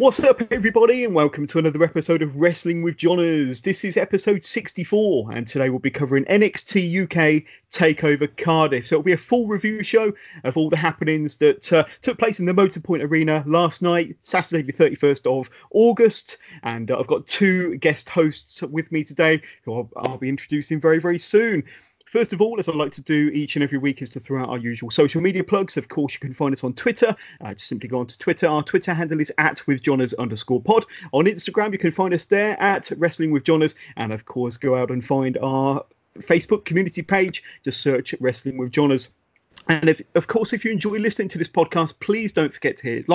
What's up, everybody, and welcome to another episode of Wrestling with Johners. This is episode 64, and today we'll be covering NXT UK Takeover Cardiff. So it'll be a full review show of all the happenings that took place in the Motorpoint Arena last night, Saturday the 31st of August. And I've got two guest hosts with me today who I'll be introducing very, very soon. First of all, as I like to do each and every week, is to throw out our usual social media plugs. Of course, you can find us on Twitter. Just simply go on to Twitter. Our Twitter handle is @withjohners_pod. On Instagram, you can find us there @wrestlingwithjohners. And of course, go out and find our Facebook community page. Just search Wrestling with Johners. And of course, if you enjoy listening to this podcast, please don't forget to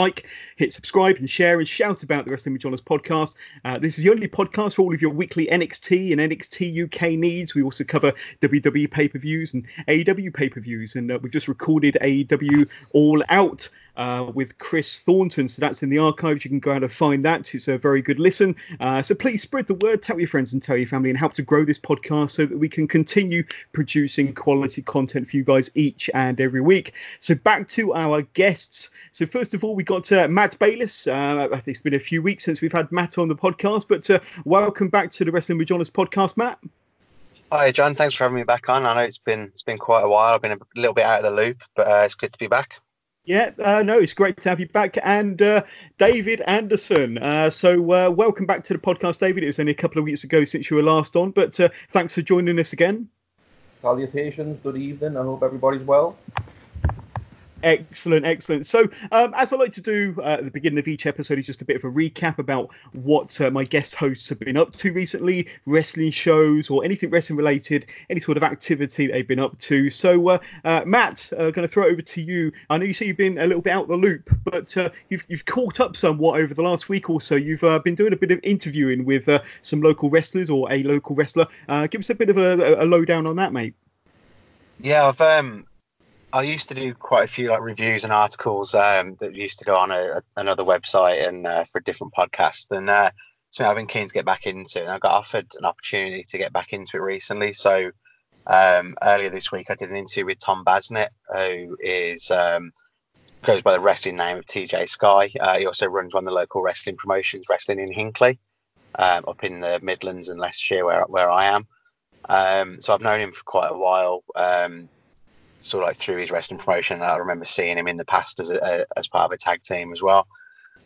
hit subscribe and share and shout about the Wrestling with Johners podcast. This is the only podcast for all of your weekly NXT and NXT UK needs. We also cover WWE pay-per-views and AEW pay-per-views. And we've just recorded AEW All Out with Chris Thornton. So that's in the archives. You can go out and find that. It's a very good listen. So please spread the word, tell your friends and tell your family, and help to grow this podcast so that we can continue producing quality content for you guys each and every week. So back to our guests. So first of all, we got Matt Bayliss. I think it's been a few weeks since we've had Matt on the podcast, but welcome back to the Wrestling with Johners podcast, Matt. Hi, John. Thanks for having me back on. I know it's been quite a while. I've been a little bit out of the loop, but it's good to be back. Yeah, no, it's great to have you back. And David Anderson. So welcome back to the podcast, David. It was only a couple of weeks ago since you were last on, but thanks for joining us again. Salutations, good evening. I hope everybody's well. Excellent. So, as I like to do at the beginning of each episode, is just a bit of a recap about what my guest hosts have been up to recently, wrestling shows or anything wrestling related, any sort of activity they've been up to. So, Matt, going to throw it over to you. I know you say you've been a little bit out of the loop, but you've caught up somewhat over the last week or so. You've been doing a bit of interviewing with some local wrestlers or a local wrestler. Give us a bit of a lowdown on that, mate. Yeah, I used to do quite a few reviews and articles that used to go on another website and for a different podcast, and so I've been keen to get back into, and I got offered an opportunity to get back into it recently. So earlier this week, I did an interview with Tom Basnett, who is goes by the wrestling name of TJ Sky. He also runs one of the local wrestling promotions, Wrestling in Hinckley, up in the Midlands and Leicestershire, where I am. So I've known him for quite a while. Sort of through his wrestling promotion. I remember seeing him in the past as part of a tag team as well.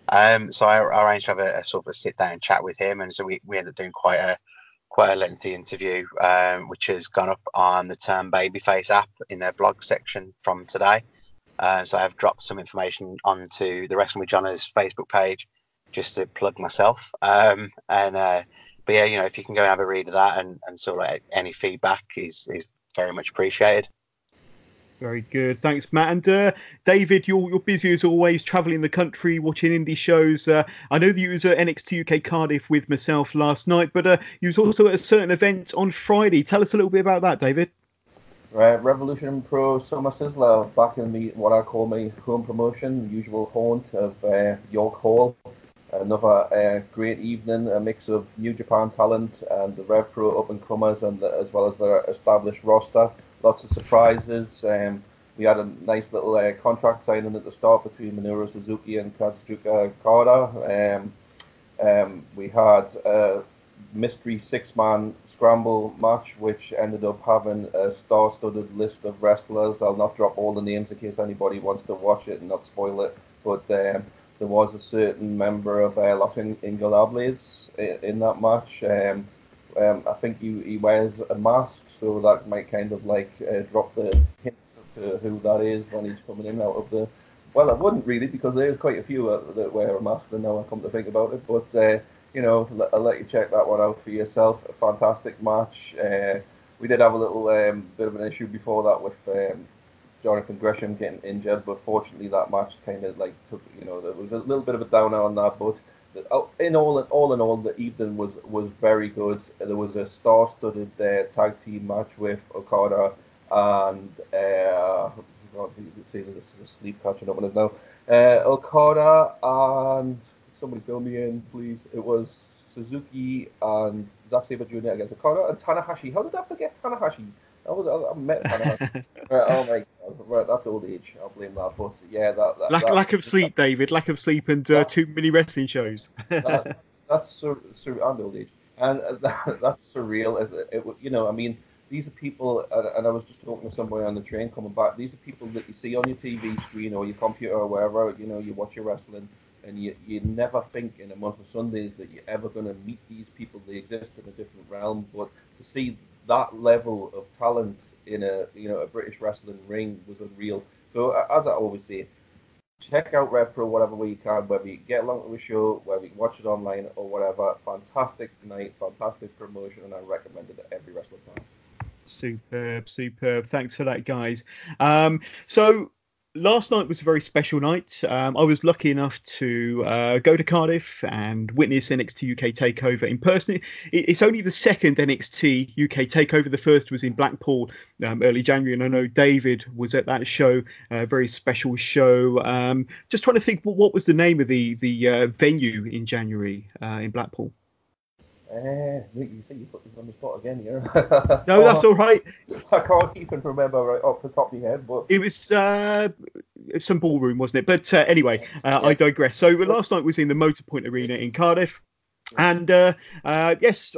So I arranged to have a sort of a sit down chat with him, and so we ended up doing quite a lengthy interview, which has gone up on the Turn Babyface app in their blog section from today. So I have dropped some information onto the Wrestling with Johners Facebook page just to plug myself. But yeah, if you can go and have a read of that and sort of any feedback is very much appreciated. Very good. Thanks, Matt. And David, you're busy as always, travelling the country, watching indie shows. I know that you was at NXT UK Cardiff with myself last night, but you was also at a certain event on Friday. Tell us a little bit about that, David. Right, Revolution Pro Summer Sizzler, back in what I call my home promotion, usual haunt of York Hall. Another great evening, a mix of New Japan talent and the Rev Pro up-and-comers, and as well as their established roster. Lots of surprises. We had a nice little contract signing at the start between Minoru Suzuki and Kazuchika Okada. We had a mystery six-man scramble match, which ended up having a star-studded list of wrestlers. I'll not drop all the names in case anybody wants to watch it and not spoil it, but there was a certain member of Los Ingobernables in that match. I think he wears a mask, so that might kind of drop the hint to who that is when he's coming in out of the... Well, I wouldn't really, because there's quite a few that wear a mask, and now I come to think about it. But, I'll let you check that one out for yourself. A fantastic match. We did have a little bit of an issue before that with Jonathan Gresham getting injured, but fortunately that match kind of took, there was a little bit of a downer on that, but in all, the evening was very good. There was a star-studded tag team match with Okada and see this is a sleep catching up on it now. Okada and somebody fill me in, please. It was Suzuki and Zack Sabre Jr. against Okada and Tanahashi. How did I forget Tanahashi? I met Right, oh my God, right, that's old age. I'll blame that. But yeah, lack of sleep, David. Lack of sleep and too many wrestling shows. That's and old age, and that's surreal. I mean, these are people, and I was just talking to somebody on the train coming back. These are people that you see on your TV screen or your computer or wherever. You watch your wrestling, and you never think in a month of Sundays that you're ever going to meet these people. They exist in a different realm, but to see that level of talent in a British wrestling ring was unreal. So as I always say, check out RevPro whatever way you can, whether you get along to a show, whether you watch it online or whatever. Fantastic night, fantastic promotion, and I recommend it to every wrestler fan. Superb. Thanks for that, guys. So last night was a very special night. I was lucky enough to go to Cardiff and witness NXT UK Takeover in person. It's only the second NXT UK Takeover. The first was in Blackpool early January, and I know David was at that show, a very special show. Just trying to think, what was the name of the venue in January in Blackpool? You think you put this on the spot again here? No, that's all right. I can't even remember right off the top of my head, but it was some ballroom, wasn't it? But anyway, I digress. So last night was in the Motorpoint Arena in Cardiff, and yes,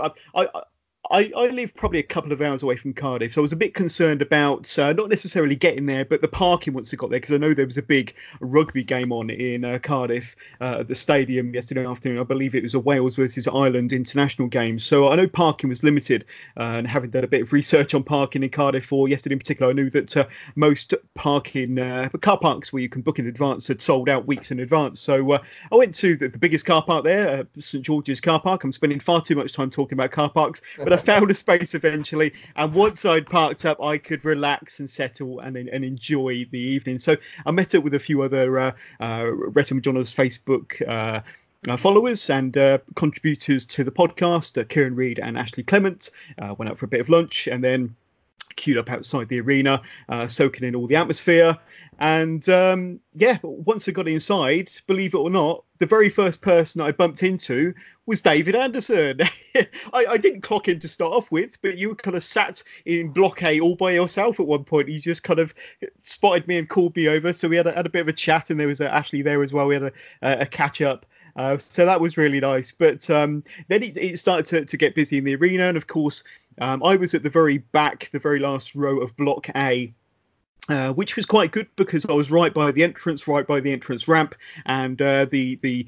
I live probably a couple of hours away from Cardiff, so I was a bit concerned about not necessarily getting there, but the parking once I got there, because I know there was a big rugby game on in Cardiff at the stadium yesterday afternoon. I believe it was a Wales versus Ireland international game, so I know parking was limited, and having done a bit of research on parking in Cardiff for yesterday in particular, I knew that most parking car parks where you can book in advance had sold out weeks in advance. So I went to the biggest car park there, St George's car park. I'm spending far too much time talking about car parks, but I found a space eventually, and once I'd parked up, I could relax and settle and enjoy the evening. So I met up with a few other Wrestling with John's Facebook followers and contributors to the podcast, Kieran Reid and Ashley Clement. Went out for a bit of lunch and then queued up outside the arena, soaking in all the atmosphere. And once I got inside, believe it or not, the very first person I bumped into was David Anderson. I didn't clock in to start off with, but you kind of sat in block A all by yourself at one point. You just kind of spotted me and called me over. So we had a bit of a chat, and there was Ashley there as well. We had a catch up. So that was really nice. But then it started to get busy in the arena. And of course, I was at the very back, the very last row of block A, which was quite good because I was right by the entrance ramp, and the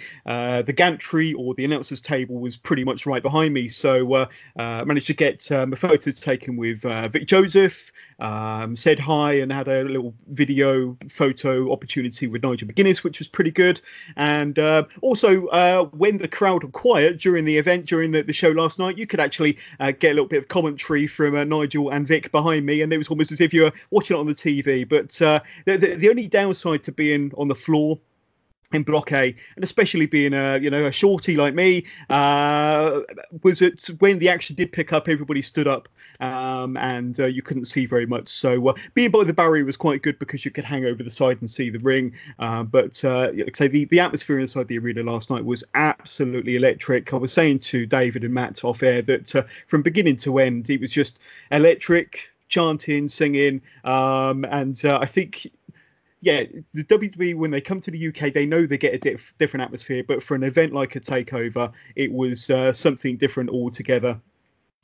gantry or the announcer's table was pretty much right behind me. So I managed to get a photo taken with Vic Joseph, said hi, and had a little video photo opportunity with Nigel McGuinness, which was pretty good. And also when the crowd were quiet during the event, during the show last night, you could actually get a little bit of commentary from Nigel and Vic behind me, and it was almost as if you were watching it on the TV. But the only downside to being on the floor in block A, and especially being a shorty like me, was that when the action did pick up, everybody stood up, and you couldn't see very much. So being by the barrier was quite good because you could hang over the side and see the ring. But like I say, the atmosphere inside the arena last night was absolutely electric. I was saying to David and Matt off air that from beginning to end, it was just electric. Chanting, singing, and I think, the WWE, when they come to the UK, they know they get a different atmosphere, but for an event like a takeover, it was something different altogether.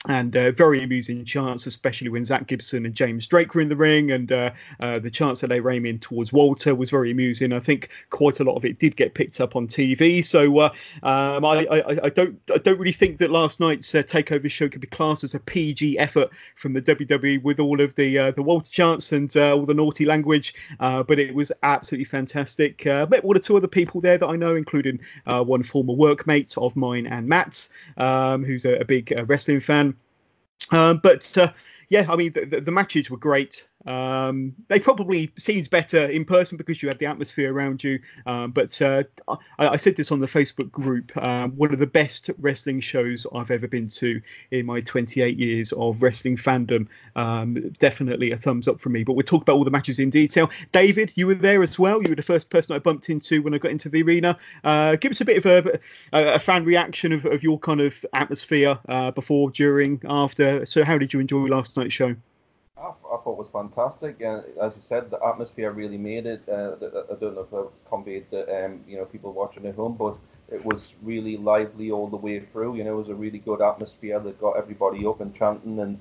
And very amusing chants, especially when Zach Gibson and James Drake were in the ring, and the chants that they ran in towards Walter was very amusing. I think quite a lot of it did get picked up on TV. So I don't really think that last night's takeover show could be classed as a PG effort from the WWE with all of the Walter chants and all the naughty language. But it was absolutely fantastic. Met one or two other people there that I know, including one former workmate of mine and Matt's, who's a big wrestling fan. But I mean, the matches were great. They probably seemed better in person because you had the atmosphere around you. But I said this on the Facebook group, one of the best wrestling shows I've ever been to in my 28 years of wrestling fandom. Definitely a thumbs up from me. But we'll talk about all the matches in detail. David, you were there as well. You were the first person I bumped into when I got into the arena. Give us a bit of a fan reaction of your kind of atmosphere before, during, after. So how did you enjoy last night's show? I thought was fantastic, and as you said, the atmosphere really made it. I don't know if I conveyed that, people watching at home, but it was really lively all the way through. It was a really good atmosphere that got everybody up and chanting.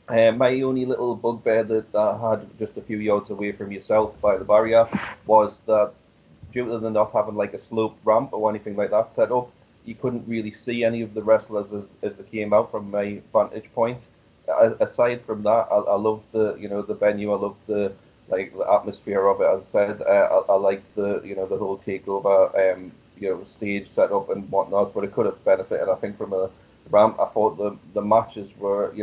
And my only little bugbear that I had just a few yards away from yourself by the barrier was that due to them not having like a sloped ramp or anything like that set up, you couldn't really see any of the wrestlers as they came out from my vantage point. Aside from that, I love the venue. I love the atmosphere of it. As I said, I like the whole takeover stage setup and whatnot. But it could have benefited, I think, from a ramp. I thought the matches were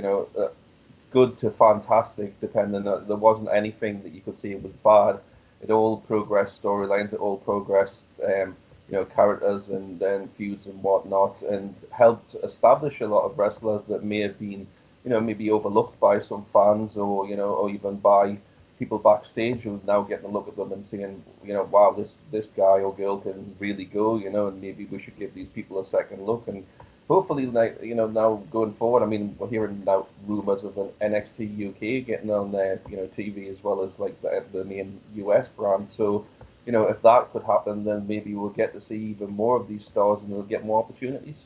good to fantastic, depending. There wasn't anything that you could see was bad. It all progressed storylines. It all progressed characters and then feuds and whatnot, and helped establish a lot of wrestlers that may have been maybe overlooked by some fans or even by people backstage who now getting a look at them and saying, wow, this guy or girl can really go, and maybe we should give these people a second look. And hopefully, now going forward, I mean, we're hearing now rumours of an NXT UK getting on their, TV as well as like the main US brand. So, if that could happen, then maybe we'll get to see even more of these stars and they'll get more opportunities.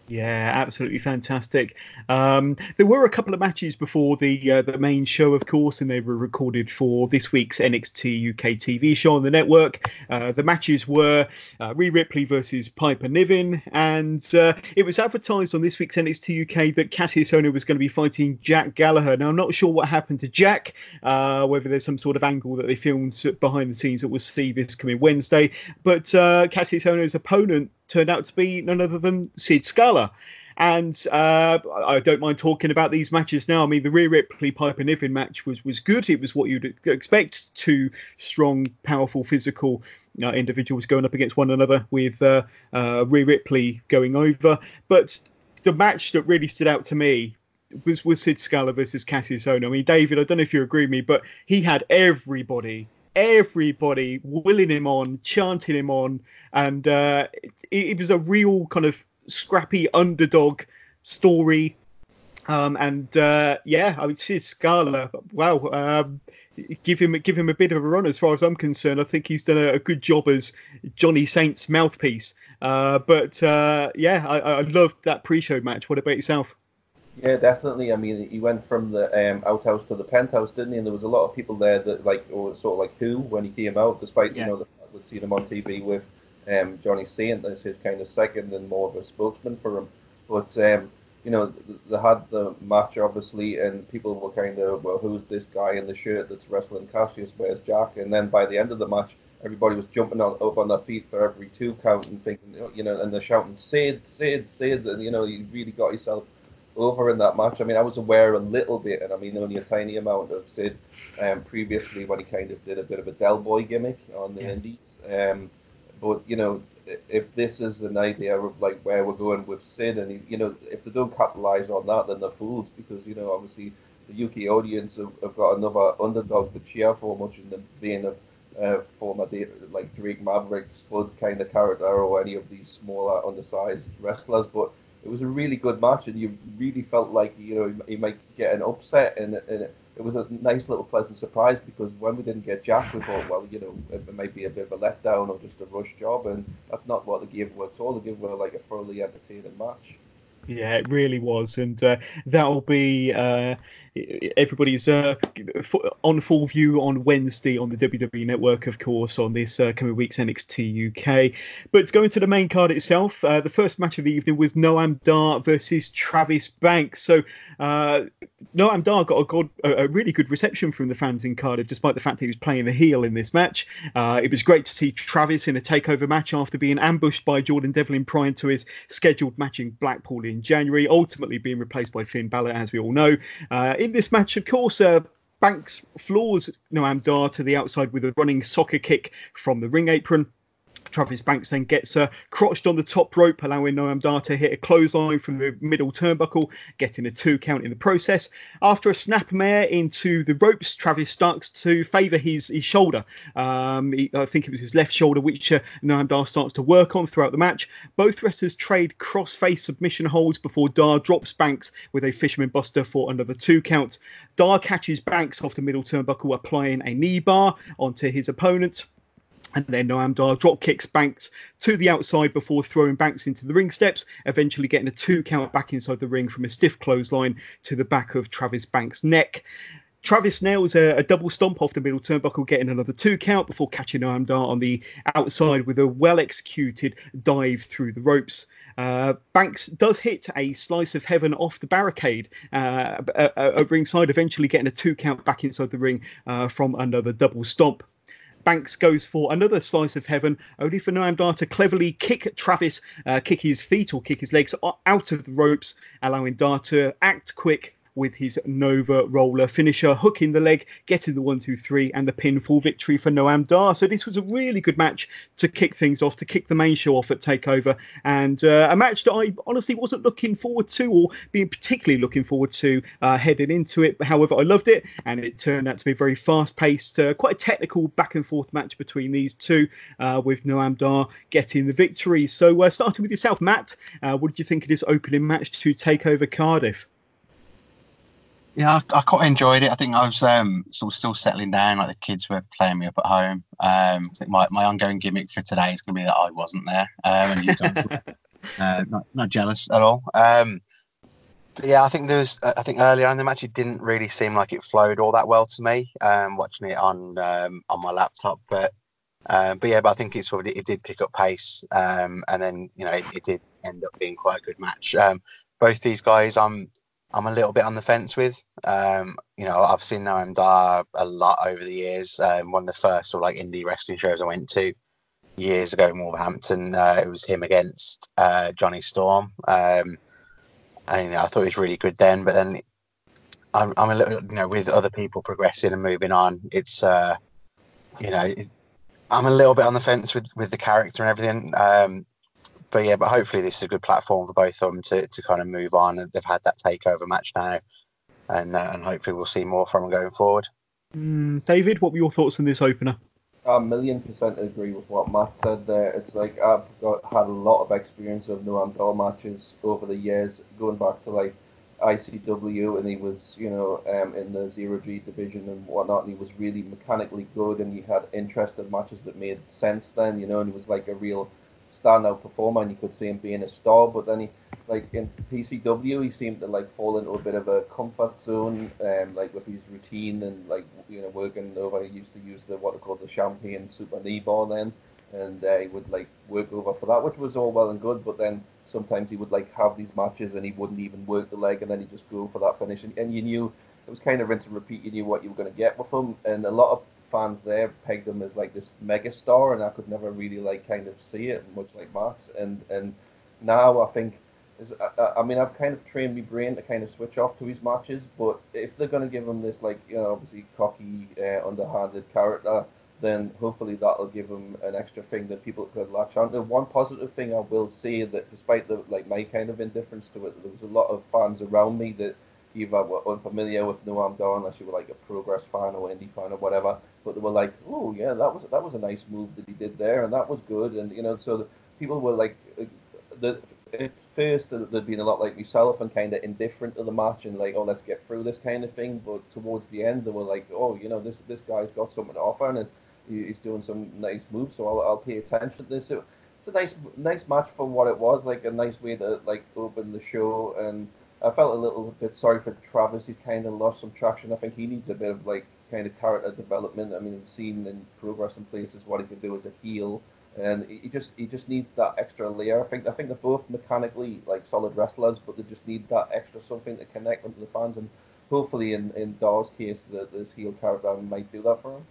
Yeah, absolutely fantastic. There were a couple of matches before the main show, of course, and they were recorded for this week's NXT UK TV show on the network. The matches were Rhea Ripley versus Piper Niven, and it was advertised on this week's NXT UK that Cassius Ohno was going to be fighting Jack Gallagher. Now, I'm not sure what happened to Jack, whether there's some sort of angle that they filmed behind the scenes that we'll see this coming Wednesday, but Cassius Ohno's opponent turned out to be none other than Sid Scala. And I don't mind talking about these matches now. I mean, the Rhea Ripley Piper Niven match was good. It was what you'd expect, two strong, powerful, physical individuals going up against one another, with Rhea Ripley going over. But the match that really stood out to me was Sid Scala versus Cassius Ohno. I mean, David, I don't know if you agree with me, but he had everybody willing him on, chanting him on, and it was a real kind of scrappy underdog story. I mean, Sid Scala, wow, give him a bit of a run as far as I'm concerned. I think he's done a good job as Johnny Saint's mouthpiece. I loved that pre-show match. What about yourself? Yeah, definitely. I mean, he went from the outhouse to the penthouse, didn't he? And there was a lot of people there that or sort of like who when he came out, despite the fact we'd seen him on TV with Johnny Saint as his kind of second and more of a spokesman for him. But they had the match obviously, and people were kind of, well, who's this guy in the shirt that's wrestling Cassius? Where's Jack? And then by the end of the match, everybody was jumping up on their feet for every 2 count and thinking, and they're shouting Sid, Sid, Sid, and you really got yourself over in that match. I mean, I was aware a little bit, and I mean only a tiny amount of Sid previously when he kind of did a bit of a Del Boy gimmick on the Indies. But if this is an idea of like where we're going with Sid, and if they don't capitalize on that, then they're fools, because obviously the UK audience have got another underdog to cheer for, much in the vein of former like Drake Maverick, Spud kind of character, or any of these smaller undersized wrestlers. But it was a really good match, and you really felt like he might get an upset, and it was a nice little pleasant surprise, because when we didn't get Jack, we thought, well, it might be a bit of a letdown or just a rush job, and that's not what they gave us at all. They gave us like a thoroughly entertaining match. Yeah, it really was, and that'll be everybody's on full view on Wednesday on the WWE Network, of course, on this coming week's NXT UK. But going to the main card itself, the first match of the evening was Noam Dar versus Travis Banks. So Noam Dar got a really good reception from the fans in Cardiff, despite the fact that he was playing the heel in this match. It was great to see Travis in a takeover match after being ambushed by Jordan Devlin prior to his scheduled match in Blackpool in January, ultimately being replaced by Finn Balor, as we all know. In this match, of course, Banks floors Noam Dar to the outside with a running soccer kick from the ring apron. Travis Banks then gets crotched on the top rope, allowing Noam Dar to hit a clothesline from the middle turnbuckle, getting a 2 count in the process. After a snapmare into the ropes, Travis starts to favour his shoulder. I think it was his left shoulder, which Noam Dar starts to work on throughout the match. Both wrestlers trade cross-face submission holds before Dar drops Banks with a Fisherman Buster for another 2 count. Dar catches Banks off the middle turnbuckle, applying a knee bar onto his opponent. And then Noam Dar drop kicks Banks to the outside before throwing Banks into the ring steps, eventually getting a 2 count back inside the ring from a stiff clothesline to the back of Travis Banks' neck. Travis nails a double stomp off the middle turnbuckle, getting another 2 count before catching Noam Dar on the outside with a well-executed dive through the ropes. Banks does hit a slice of heaven off the barricade at ringside, eventually getting a 2 count back inside the ring from another double stomp. Banks goes for another slice of heaven, only for Noam Dar to cleverly kick Travis, kick his feet or kick his legs out of the ropes, allowing Dar to act quick with his Nova Roller finisher, hooking the leg, getting the 1, 2, 3 and the pinfall victory for Noam Dar. So this was a really good match to kick things off, to kick the main show off at Takeover, and a match that I honestly wasn't looking forward to, or being particularly looking forward to heading into it. However, I loved it, and it turned out to be a very fast-paced, quite a technical back-and-forth match between these two, with Noam Dar getting the victory. So starting with yourself, Matt, what did you think of this opening match to Takeover Cardiff? Yeah, I quite enjoyed it. I think I was sort of still settling down. Like the kids were playing me up at home. I think my ongoing gimmick for today is going to be that I wasn't there, and you guys not jealous at all. But yeah, I think earlier in the match it didn't really seem like it flowed all that well to me. Watching it on my laptop, but I think it did pick up pace, and then it did end up being quite a good match. Both these guys, I'm a little bit on the fence with. I've seen Noam Dar a lot over the years. One of the first sort of like indie wrestling shows I went to years ago in Wolverhampton, it was him against Johnny Storm. And I thought he was really good then. But then I'm a little, with other people progressing and moving on, it's I'm a little bit on the fence with the character and everything. But hopefully this is a good platform for both of them to kind of move on. They've had that takeover match now, and hopefully we'll see more from them going forward. David, what were your thoughts on this opener? I 1,000,000% agree with what Matt said there. It's like I've had a lot of experience of Noam Dar matches over the years, going back to like ICW, and he was in the 0G division and whatnot, and he was really mechanically good, and he had interesting matches that made sense then, and he was like a real standout performer, and you could see him being a star. But then he, like in PCW, he seemed to like fall into a bit of a comfort zone, like with his routine and like working over. He used to use what they call the champagne super knee bar then, and he would like work over for that, which was all well and good. But then sometimes he would like have these matches and he wouldn't even work the leg, and then he'd just go for that finish, and you knew it was kind of rinse and repeat. You knew what you were going to get with him, and a lot of fans there pegged him as like this mega star, and I could never really like kind of see it, much like Matt. And now I think I've kind of trained my brain to kind of switch off to his matches, but if they're going to give him this like obviously cocky, underhanded character, then hopefully that'll give him an extra thing that people could latch on to. One positive thing I will say, that despite my kind of indifference to it, there was a lot of fans around me that either were unfamiliar with Noam Dar, unless you were like a Progress fan or indie fan or whatever, but they were like, oh yeah, that was a nice move that he did there, and that was good. And so the people were like, at first they'd been a lot like myself and kind of indifferent to the match and like, oh, let's get through this kind of thing. But towards the end they were like, oh, this guy's got something to offer, and he's doing some nice moves, so I'll pay attention to this. So it's a nice match for what it was, like a nice way to like open the show. And I felt a little bit sorry for Travis. He's kind of lost some traction. I think he needs a bit of like kind of character development. I mean, we've seen in Progress in places what he could do as a heel, and he just needs that extra layer. I think they're both mechanically like solid wrestlers, but they just need that extra something to connect them to the fans. And hopefully, in Dar's case, this heel character might do that for him.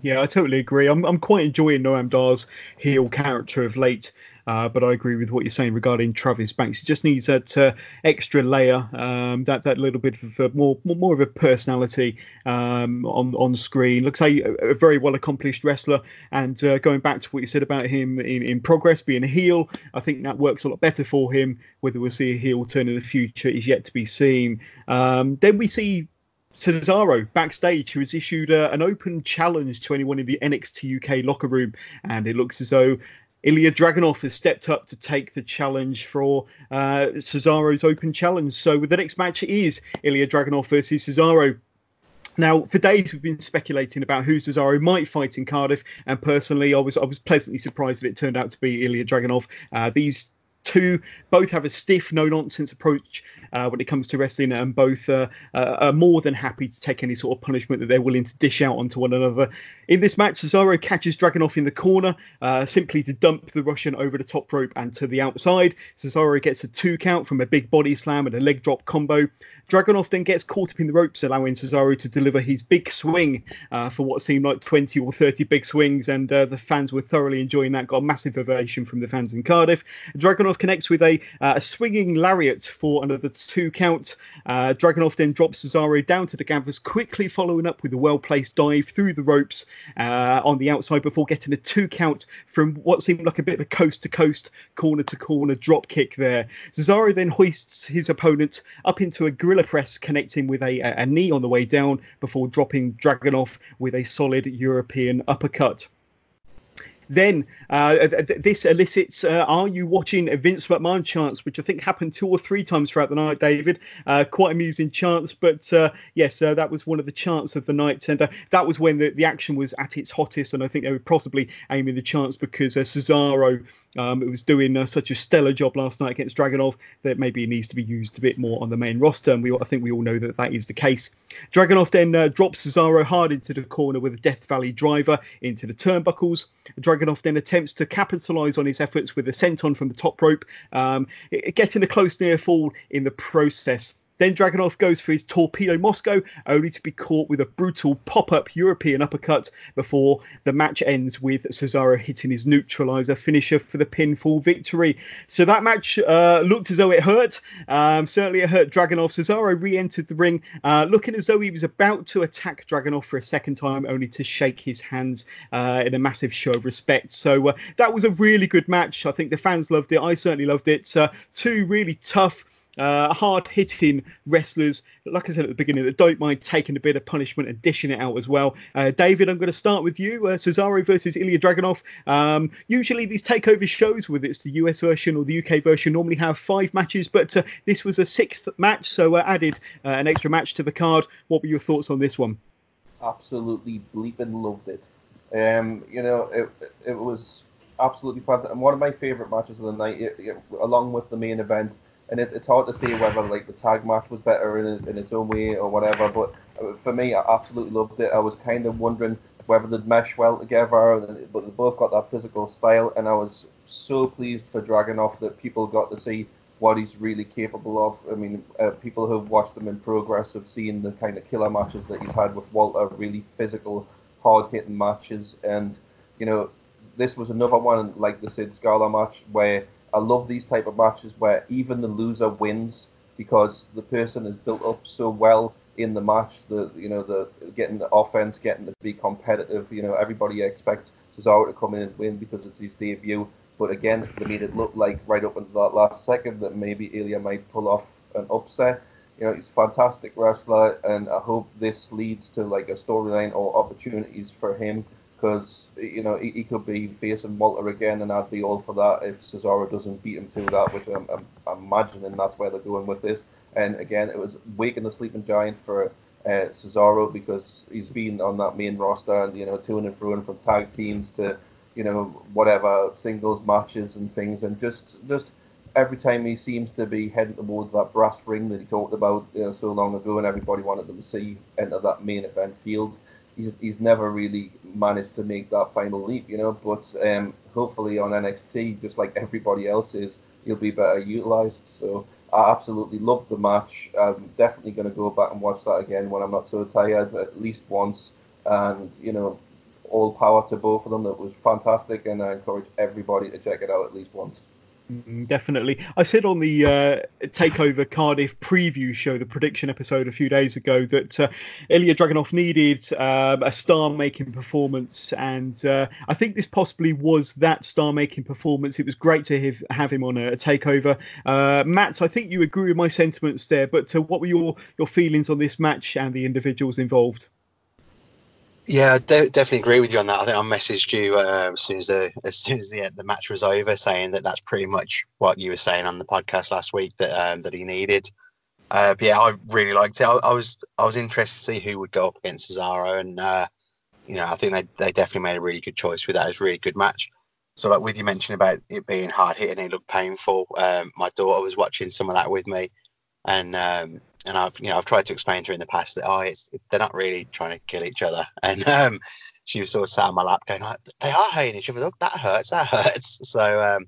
Yeah, I totally agree. I'm quite enjoying Noam Dar's heel character of late. But I agree with what you're saying regarding Travis Banks. He just needs that extra layer, that little bit of more of a personality on screen. Looks like a very well accomplished wrestler. And going back to what you said about him in progress, being a heel, I think that works a lot better for him. Whether we'll see a heel turn in the future is yet to be seen. Then we see Cesaro backstage, who has issued an open challenge to anyone in the NXT UK locker room, and it looks as though Ilya Dragunov has stepped up to take the challenge for Cesaro's open challenge. So the next match is Ilya Dragunov versus Cesaro. Now, for days we've been speculating about who Cesaro might fight in Cardiff, and personally, I was pleasantly surprised that it turned out to be Ilya Dragunov. These two both have a stiff, no-nonsense approach when it comes to wrestling, and both are more than happy to take any sort of punishment that they're willing to dish out onto one another. In this match, Cesaro catches Dragunov in the corner, simply to dump the Russian over the top rope and to the outside. Cesaro gets a 2 count from a big body slam and a leg drop combo. Dragunov then gets caught up in the ropes, allowing Cesaro to deliver his big swing for what seemed like 20 or 30 big swings, and the fans were thoroughly enjoying that. Got a massive ovation from the fans in Cardiff. Dragunov connects with a swinging lariat for another 2 count. Dragunov then drops Cesaro down to the canvas, quickly following up with a well-placed dive through the ropes on the outside before getting a 2 count from what seemed like a bit of a coast-to-coast, corner-to-corner drop kick there. Cesaro then hoists his opponent up into a gorilla press, connecting with a knee on the way down before dropping Dragunov with a solid European uppercut. Then this elicits, are you watching a Vince McMahon chants, which I think happened 2 or 3 times throughout the night, David. Quite amusing chants, but yes, that was one of the chants of the night, and that was when the action was at its hottest, and I think they were possibly aiming the chants because Cesaro was doing such a stellar job last night against Dragunov that maybe it needs to be used a bit more on the main roster, and I think we all know that is the case. Dragunov then drops Cesaro hard into the corner with a Death Valley driver into the turnbuckles. Dragunov then attempts to capitalise on his efforts with a senton from the top rope, getting a close near fall in the process. Then Dragunov goes for his Torpedo Moscow, only to be caught with a brutal pop-up European uppercut before the match ends with Cesaro hitting his neutralizer finisher for the pinfall victory. So that match looked as though it hurt. Certainly it hurt Dragunov. Cesaro re-entered the ring, looking as though he was about to attack Dragunov for a second time, only to shake his hands in a massive show of respect. So that was a really good match. I think the fans loved it. I certainly loved it. 2 really tough, hard-hitting wrestlers, like I said at the beginning, that don't mind taking a bit of punishment and dishing it out as well. David, I'm going to start with you. Cesaro versus Ilya Dragunov. Usually these takeover shows, whether it's the US version or the UK version, normally have 5 matches, but this was a 6th match, so added an extra match to the card. What were your thoughts on this one? Absolutely bleeping loved it. It was absolutely fantastic. And one of my favourite matches of the night, along with the main event. And it's hard to say whether like the tag match was better in its own way or whatever, but for me, I absolutely loved it. I was kind of wondering whether they'd mesh well together, but they both got that physical style, and I was so pleased for Dragunov that people got to see what he's really capable of. I mean, people who've watched him in progress have seen the kind of killer matches that he's had with Walter, really physical, hard-hitting matches, and this was another one like the Sid Scala match where I love these type of matches where even the loser wins because the person is built up so well in the match. The getting the offense, getting to be competitive. Everybody expects Cesaro to come in and win because it's his debut. But again, they made it look like right up until that last second that maybe Ilya might pull off an upset. He's a fantastic wrestler, and I hope this leads to like a storyline or opportunities for him. Because he could be facing Walter again, and I'd be all for that if Cesaro doesn't beat him through that, which I'm imagining that's where they're going with this. And again, it was waking the sleeping giant for Cesaro because he's been on that main roster and to and fro from tag teams to whatever singles matches and things, and just every time he seems to be heading towards that brass ring that he talked about so long ago, and everybody wanted them to see enter that main event field. He's never really managed to make that final leap, but hopefully on NXT, just like everybody else is, he'll be better utilised. So I absolutely loved the match. I'm definitely going to go back and watch that again when I'm not so tired, at least once. And, all power to both of them. It was fantastic, and I encourage everybody to check it out at least once. Definitely. I said on the Takeover Cardiff preview show, the prediction episode a few days ago, that Ilya Dragunov needed a star-making performance, and I think this possibly was that star-making performance. It was great to have him on a Takeover. Matt, I think you agree with my sentiments there, but what were your feelings on this match and the individuals involved? Yeah, I definitely agree with you on that. I think I messaged you as soon as the match was over, saying that that's pretty much what you were saying on the podcast last week that he needed. But yeah, I really liked it. I was interested to see who would go up against Cesaro, and I think they definitely made a really good choice with that. It was a really good match. So like with you mentioning about it being hard hitting, it looked painful. My daughter was watching some of that with me, and I've tried to explain to her in the past that they're not really trying to kill each other, and she was sort of sat on my lap going, they are hating each other. Look, that hurts. So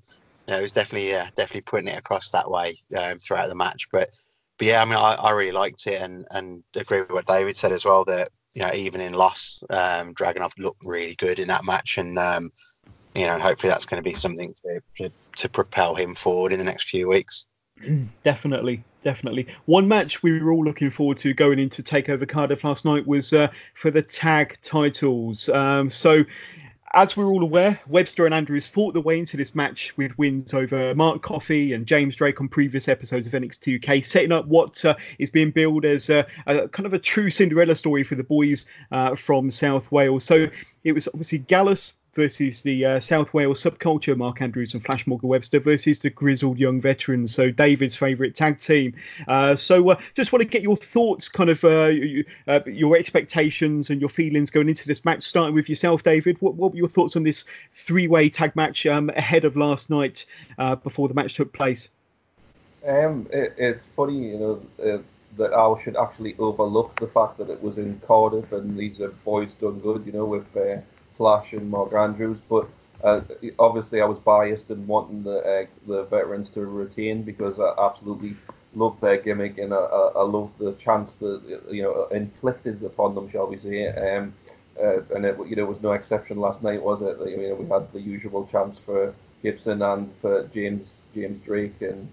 it was definitely putting it across that way throughout the match. But yeah, I mean, I really liked it, and agree with what David said as well, that even in loss, Dragunov looked really good in that match, and hopefully that's going to be something to propel him forward in the next few weeks. Definitely. One match we were all looking forward to going into Takeover Cardiff last night was for the tag titles. So, as we're all aware, Webster and Andrews fought their way into this match with wins over Mark Coffey and James Drake on previous episodes of NXT UK, setting up what is being billed as a kind of a true Cinderella story for the boys from South Wales. So it was obviously Gallus versus the South Wales subculture, Mark Andrews and Flash Morgan Webster, versus the grizzled young veterans, so David's favourite tag team. So just want to get your thoughts, kind of your expectations and your feelings going into this match, starting with yourself, David. What were your thoughts on this three-way tag match ahead of last night before the match took place? It's funny, that I should actually overlook the fact that it was in Cardiff and these are boys done good, with Flash and Mark Andrews, but obviously I was biased in wanting the veterans to retain because I absolutely love their gimmick, and I love the chance that inflicted upon them, shall we say, and it was no exception last night, was it? We had the usual chance for Gibson and for James Drake, and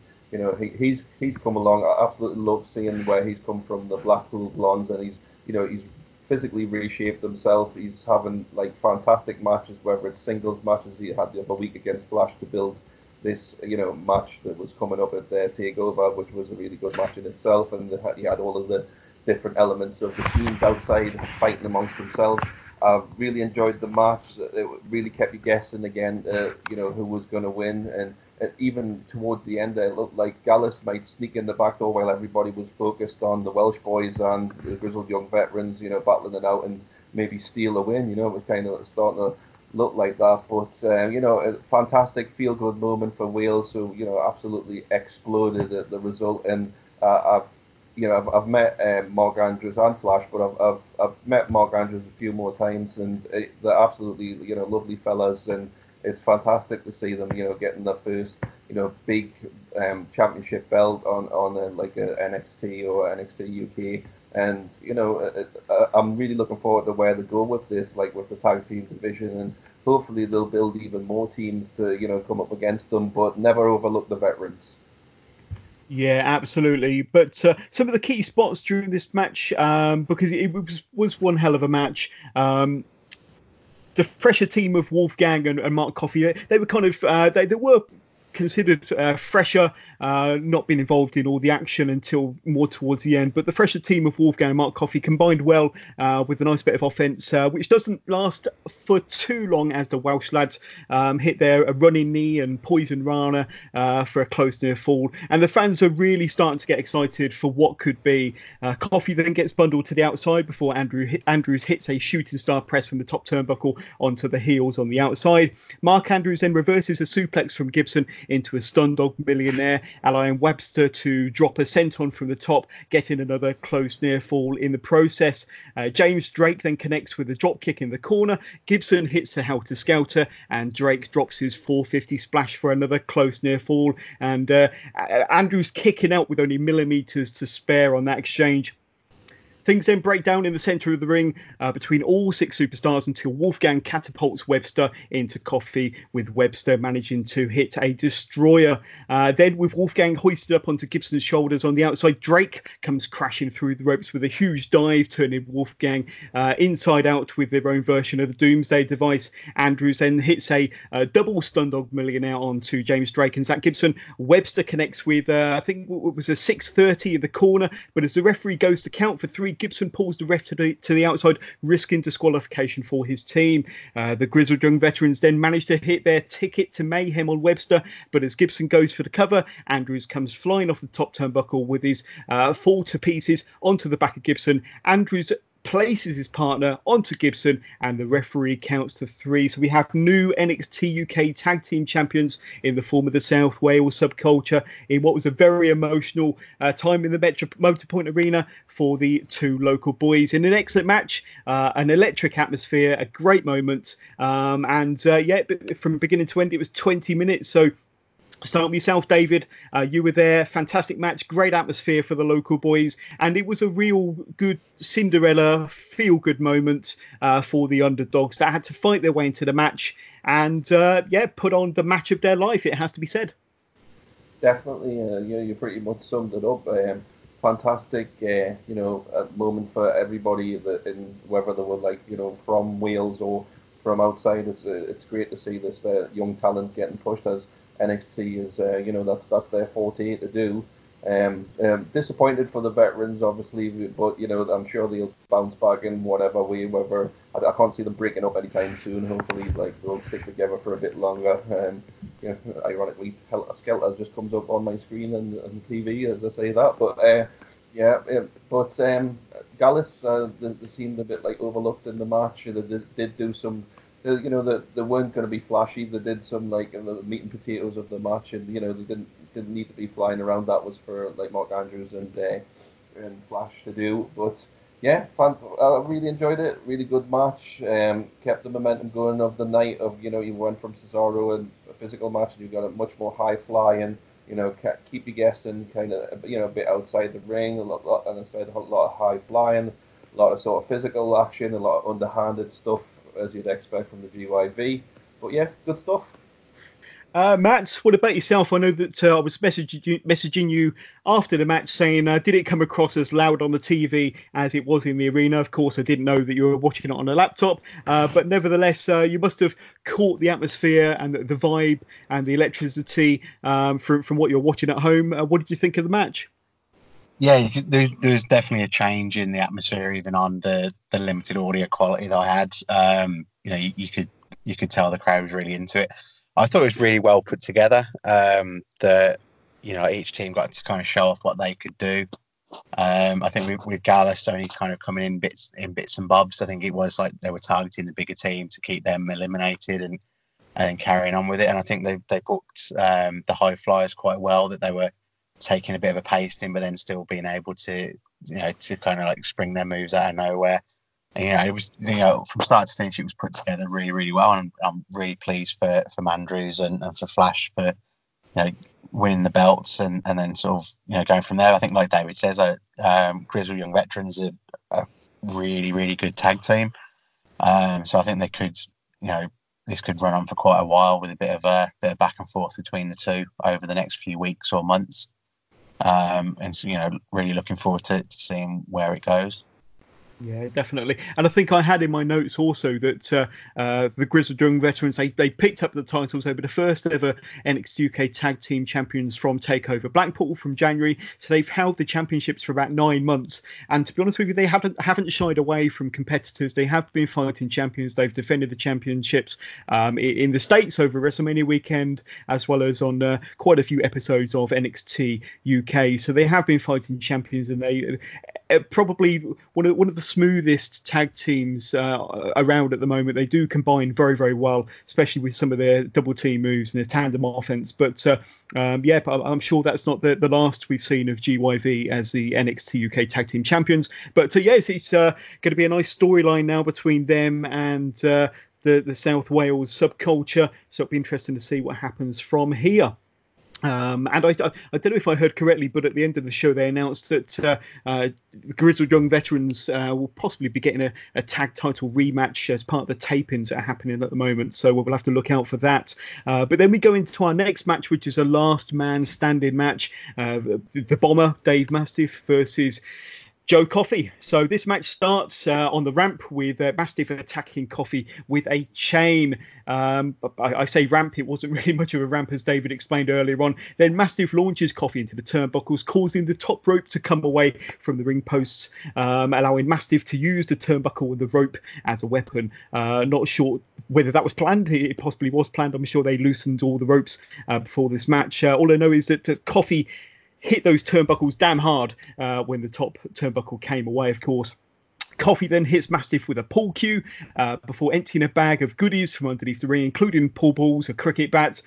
he's come along. I absolutely love seeing where he's come from, the Blackpool Blondes, and he's physically reshaped himself. He's having fantastic matches, whether it's singles matches he had the other week against Flash to build this match that was coming up at their Takeover, which was a really good match in itself, and he had all of the different elements of the teams outside fighting amongst themselves. I really enjoyed the match. It really kept you guessing again, who was going to win, and even towards the end, it looked like Gallus might sneak in the back door while everybody was focused on the Welsh boys and the grizzled young veterans, battling it out and maybe steal a win. It was kind of starting to look like that. But, a fantastic feel-good moment for Wales, who, absolutely exploded at the result. And I've met Mark Andrews and Flash, but I've met Mark Andrews a few more times, and they're absolutely, lovely fellas, and it's fantastic to see them, getting their first, big championship belt on a NXT or NXT UK, and I'm really looking forward to where they go with this, with the tag team division, and hopefully they'll build even more teams to come up against them, but never overlook the veterans. Yeah, absolutely. But some of the key spots during this match, because it was one hell of a match. The fresher team of Wolfgang and Mark Coffey, they were kind of they were considered fresher, not being involved in all the action until more towards the end. But the fresher team of Wolfgang and Mark Coffey combined well with a nice bit of offence, which doesn't last for too long as the Welsh lads hit their running knee and poison Rana for a close near fall. And the fans are really starting to get excited for what could be. Coffey then gets bundled to the outside before Andrews hits a shooting star press from the top turnbuckle onto the heels on the outside. Mark Andrews then reverses a suplex from Gibson into a stun dog millionaire, allowing Webster to drop a senton from the top, getting another close near fall in the process. James Drake then connects with a drop kick in the corner. Gibson hits a helter skelter, and Drake drops his 450 splash for another close near fall. And Andrews kicking out with only millimeters to spare on that exchange. Things then break down in the centre of the ring between all 6 superstars until Wolfgang catapults Webster into coffee, with Webster managing to hit a destroyer. Then, with Wolfgang hoisted up onto Gibson's shoulders on the outside, Drake comes crashing through the ropes with a huge dive, turning Wolfgang inside out with their own version of the Doomsday device. Andrews then hits a double stun dog millionaire onto James Drake and Zach Gibson. Webster connects with, I think it was a 630 in the corner, but as the referee goes to count for 3, Gibson pulls the ref to the outside, risking disqualification for his team. The grizzled young veterans then manage to hit their ticket to mayhem on Webster, but as Gibson goes for the cover, Andrews comes flying off the top turnbuckle with his fall to pieces onto the back of Gibson. Andrews places his partner onto Gibson, and the referee counts to 3. So we have new NXT UK Tag Team Champions in the form of the South Wales Subculture in what was a very emotional time in the Motorpoint Arena for the 2 local boys in an excellent match, an electric atmosphere, a great moment, and from beginning to end it was 20 minutes. So start with yourself, David. You were there. Fantastic match, great atmosphere for the local boys, and it was a real good Cinderella feel-good moment for the underdogs that had to fight their way into the match and put on the match of their life, it has to be said. Definitely, you pretty much summed it up. Fantastic, moment for everybody, whether they were from Wales or from outside. It's great to see this young talent getting pushed, as NXT is, that's their forte to do. Disappointed for the veterans, obviously, but I'm sure they'll bounce back in whatever way. Whether I can't see them breaking up anytime soon. Hopefully, they'll stick together for a bit longer. Ironically, Helter Skelter just comes up on my screen and TV as I say that. But Gallus, they seemed a bit overlooked in the match. They did do some. They weren't going to be flashy. They did some the meat and potatoes of the match, and they didn't need to be flying around. That was for Mark Andrews and Flash to do. But yeah, I really enjoyed it. Really good match. Kept the momentum going of the night. You went from Cesaro and a physical match, and you got a much more high flying. Keep you guessing, kind of a bit outside the ring. A lot of high flying, a lot of sort of physical action, a lot of underhanded stuff, as you'd expect from the GYV. But yeah, good stuff. Matt, what about yourself? I know that I was messaging you after the match saying, did it come across as loud on the TV as it was in the arena? Of course, I didn't know that you were watching it on a laptop, but nevertheless, you must have caught the atmosphere and the vibe and the electricity from what you're watching at home. What did you think of the match? Yeah, there was definitely a change in the atmosphere, even on the limited audio quality that I had. You could tell the crowd was really into it. I thought it was really well put together. That each team got to kind of show off what they could do. I think with Gallus only kind of coming in bits and bobs, I think it was like they were targeting the bigger team to keep them eliminated and carrying on with it. And I think they booked the high flyers quite well, that they were taking a bit of a pasting, but then still being able to kind of spring their moves out of nowhere. And, it was from start to finish, it was put together really, really well, and I'm really pleased for Andrews and for Flash for winning the belts and then sort of going from there. I think, like David says, Grizzled Young Veterans are a really, really good tag team. So I think they could this could run on for quite a while, with a bit of back and forth between the two over the next few weeks or months. And really looking forward to seeing where it goes. Yeah, definitely. And I think I had in my notes also that the Grizzled Young Veterans, they picked up the titles. They were the first ever NXT UK Tag Team Champions from Takeover Blackpool from January. So they've held the championships for about 9 months. And to be honest with you, they haven't shied away from competitors. They have been fighting champions. They've defended the championships in the States over WrestleMania weekend, as well as on quite a few episodes of NXT UK. So they have been fighting champions, and they probably one of the smoothest tag teams around at the moment. They do combine very, very well, especially with some of their double team moves and their tandem offense. But I'm sure that's not the last we've seen of GYV as the NXT UK Tag Team Champions. But yes, it's going to be a nice storyline now between them and the South Wales subculture. So it'll be interesting to see what happens from here. And I don't know if I heard correctly, but at the end of the show, they announced that the Grizzled Young Veterans will possibly be getting a tag title rematch as part of the tapings that are happening at the moment. So we'll have to look out for that. But then we go into our next match, which is a last man standing match. The Bomber, Dave Mastiff, versus Joe Coffey. So this match starts on the ramp with Mastiff attacking Coffey with a chain. I say ramp, it wasn't really much of a ramp, as David explained earlier on. Then Mastiff launches Coffey into the turnbuckles, causing the top rope to come away from the ring posts, allowing Mastiff to use the turnbuckle and the rope as a weapon. Not sure whether that was planned. It possibly was planned. I'm sure they loosened all the ropes before this match. All I know is that Coffey hit those turnbuckles damn hard when the top turnbuckle came away, of course. Coffey then hits Mastiff with a pull cue before emptying a bag of goodies from underneath the ring, including pool balls, a cricket bat.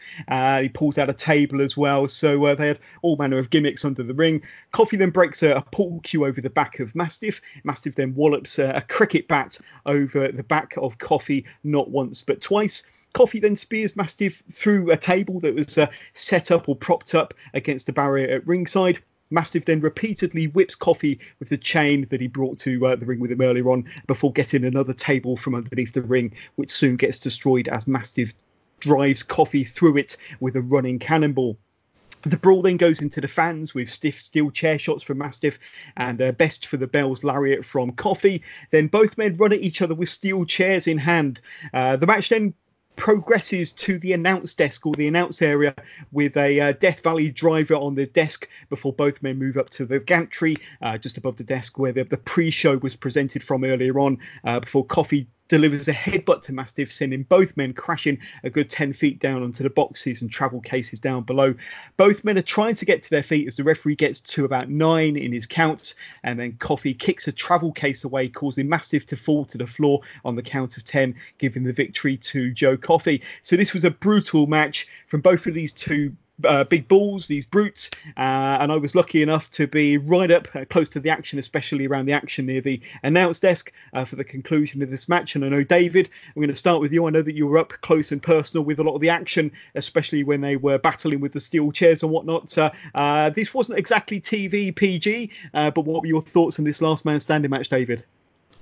He pulls out a table as well. So they had all manner of gimmicks under the ring. Coffey then breaks a pull cue over the back of Mastiff. Mastiff then wallops a cricket bat over the back of Coffey, not once but twice. Coffey then spears Mastiff through a table that was set up or propped up against the barrier at ringside. Mastiff then repeatedly whips Coffey with the chain that he brought to the ring with him earlier on before getting another table from underneath the ring, which soon gets destroyed as Mastiff drives Coffey through it with a running cannonball. The brawl then goes into the fans with stiff steel chair shots from Mastiff and best for the bells lariat from Coffey. Then both men run at each other with steel chairs in hand. The match then progresses to the announce desk or the announce area with a Death Valley driver on the desk before both men move up to the gantry just above the desk where the pre-show was presented from earlier on before Coffey delivers a headbutt to Mastiff, sending both men crashing a good 10 feet down onto the boxes and travel cases down below. Both men are trying to get to their feet as the referee gets to about 9 in his count, and then Coffey kicks a travel case away, causing Mastiff to fall to the floor on the count of 10, giving the victory to Joe Coffey. So this was a brutal match from both of these two big balls, these brutes, and I was lucky enough to be right up close to the action, especially around the action near the announce desk for the conclusion of this match. And I know, David, I'm going to start with you. I know that you were up close and personal with a lot of the action, especially when they were battling with the steel chairs and whatnot. This wasn't exactly TV PG, but what were your thoughts on this last man standing match, David?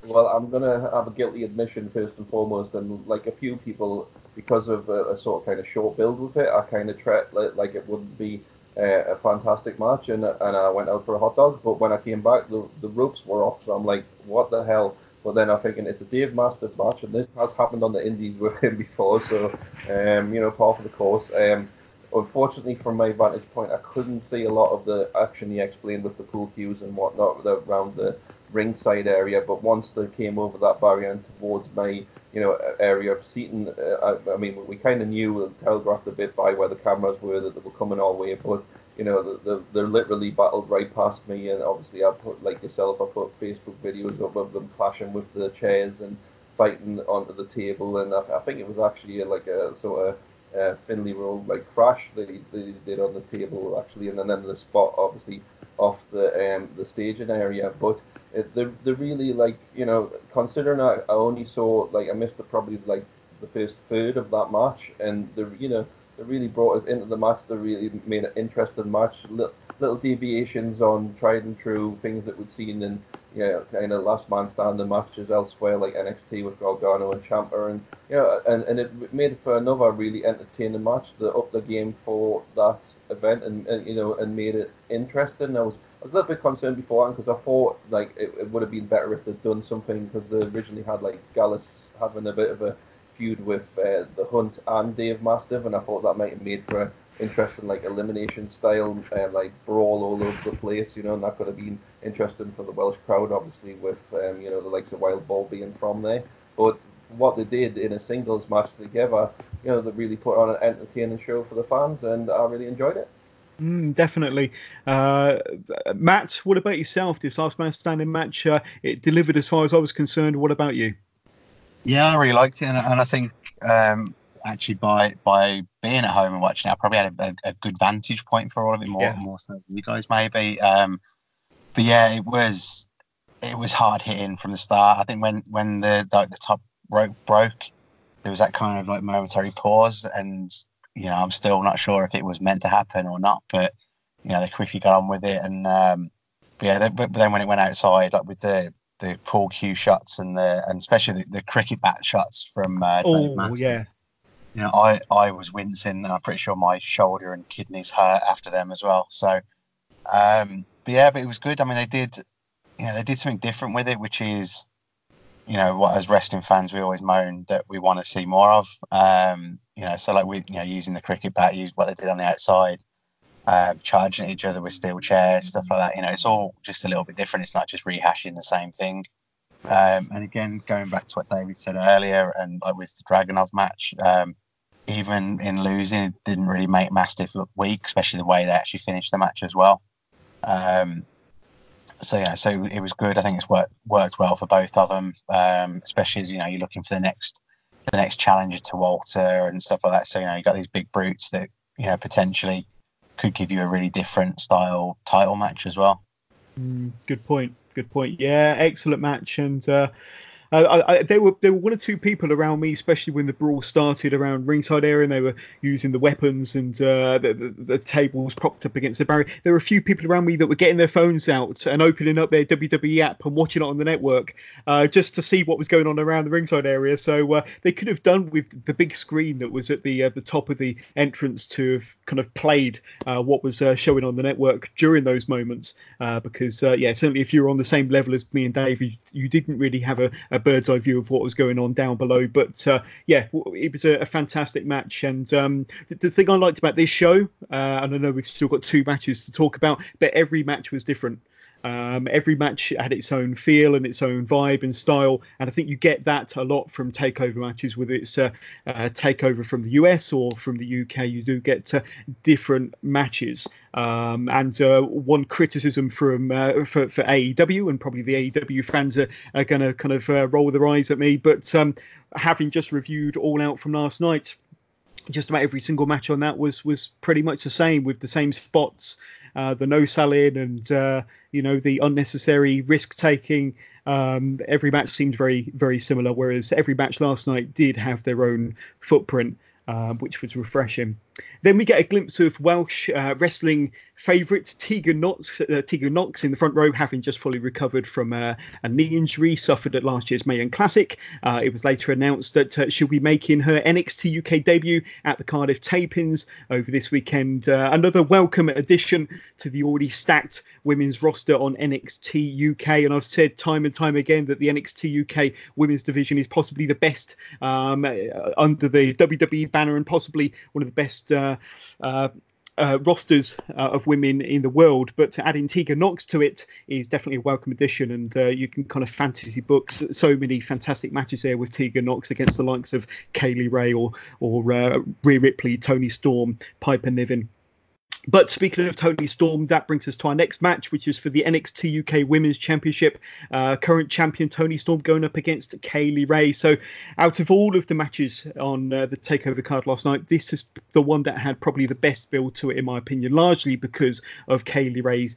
Well, I'm going to have a guilty admission first and foremost, and like a few people, because of a sort of kind of short build with it, I kind of treat like it wouldn't be a fantastic match, and I went out for a hot dog. But when I came back, the ropes were off, so I'm like, what the hell? But then I'm thinking it's a Dave Mastiff match, and this has happened on the Indies with him before, so part of the course. Unfortunately, from my vantage point, I couldn't see a lot of the action he explained with the pool cues and whatnot around the ringside area, but once they came over that barrier and towards my area of seating, I mean, we kind of knew, telegraphed a bit by where the cameras were, that they were coming our way, but they literally battled right past me, and obviously I put, like yourself, I put Facebook videos up of them clashing with the chairs and fighting onto the table, and I think it was actually like a sort of Finley roll like crash they did on the table actually, and then the spot obviously off the staging area, but they're really, like, considering I only saw, like, I missed probably like the first third of that match, and they really brought us into the match. They really made an interesting match. Little deviations on tried and true things that we've seen in kind of last man standing matches elsewhere, like NXT with Gargano and Ciampa, and it made for another really entertaining match that upped the game for that event, and made it interesting. I was a little bit concerned beforehand because I thought like it would have been better if they'd done something, because they originally had like Gallus having a bit of a feud with the Hunt and Dave Mastiff, and I thought that might have made for an interesting like elimination style like brawl all over the place, and that could have been interesting for the Welsh crowd, obviously with the likes of Wild Ball being from there. But what they did in a singles match together, they really put on an entertaining show for the fans, and I really enjoyed it. Definitely. Matt, what about yourself? This last man standing match, it delivered as far as I was concerned. What about you? Yeah, I really liked it, and I think actually by being at home and watching it, I probably had a good vantage point for all of it, more so than you guys maybe. But yeah, it was hard hitting from the start. I think when the top rope broke, there was that kind of like momentary pause, and I'm still not sure if it was meant to happen or not, but they quickly got on with it. And but then when it went outside, like with the pool cue shots and especially the cricket bat shots from Dave Master, I was wincing, and I'm pretty sure my shoulder and kidneys hurt after them as well. So, but it was good. I mean, they did something different with it, which is, what as wrestling fans we always moan that we want to see more of. So like using the cricket bat, use what they did on the outside, charging each other with steel chairs, stuff like that. It's all just a little bit different. It's not just rehashing the same thing. And again, going back to what David said earlier, and like with the Dragunov match, even in losing, it didn't really make Mastiff look weak, especially the way they actually finished the match as well. So it was good. I think it's worked well for both of them, especially as you're looking for the next challenger to Walter and stuff like that. So you got these big brutes that potentially could give you a really different style title match as well. Good point. Yeah, excellent match. And there were one or two people around me, especially when the brawl started around ringside area, and they were using the weapons and the tables propped up against the barrier. There were a few people around me that were getting their phones out and opening up their WWE app and watching it on the network just to see what was going on around the ringside area. So they could have done with the big screen that was at the top of the entrance to have kind of played what was showing on the network during those moments, because certainly if you were on the same level as me and Dave, you didn't really have a bird's eye view of what was going on down below. But it was a fantastic match. And the thing I liked about this show, and I know we've still got two matches to talk about, but every match was different. Every match had its own feel and its own vibe and style, and I think you get that a lot from takeover matches, whether it's takeover from the US or from the UK. You do get different matches. And one criticism for AEW, and probably the AEW fans are going to kind of roll their eyes at me, but having just reviewed All Out from last night, just about every single match on that was pretty much the same, with the same spots, the no selling and the unnecessary risk taking. Every match seemed very, very similar, whereas every match last night did have their own footprint, which was refreshing. Then we get a glimpse of Welsh wrestling favourite Tegan Knox in the front row, having just fully recovered from a knee injury suffered at last year's Mayan Classic. It was later announced that she'll be making her NXT UK debut at the Cardiff tapings over this weekend. Another welcome addition to the already stacked women's roster on NXT UK. And I've said time and time again that the NXT UK women's division is possibly the best under the WWE banner, and possibly one of the best rosters of women in the world. But adding Tegan Knox to it is definitely a welcome addition, and you can kind of fantasy book so many fantastic matches there with Tegan Knox against the likes of Kaylee Ray or Rhea Ripley, Toni Storm, Piper Niven. But speaking of Toni Storm, that brings us to our next match, which is for the NXT UK Women's Championship. Current champion Toni Storm going up against Kaylee Ray. So out of all of the matches on the Takeover card last night, this is the one that had probably the best build to it, in my opinion, largely because of Kaylee Ray's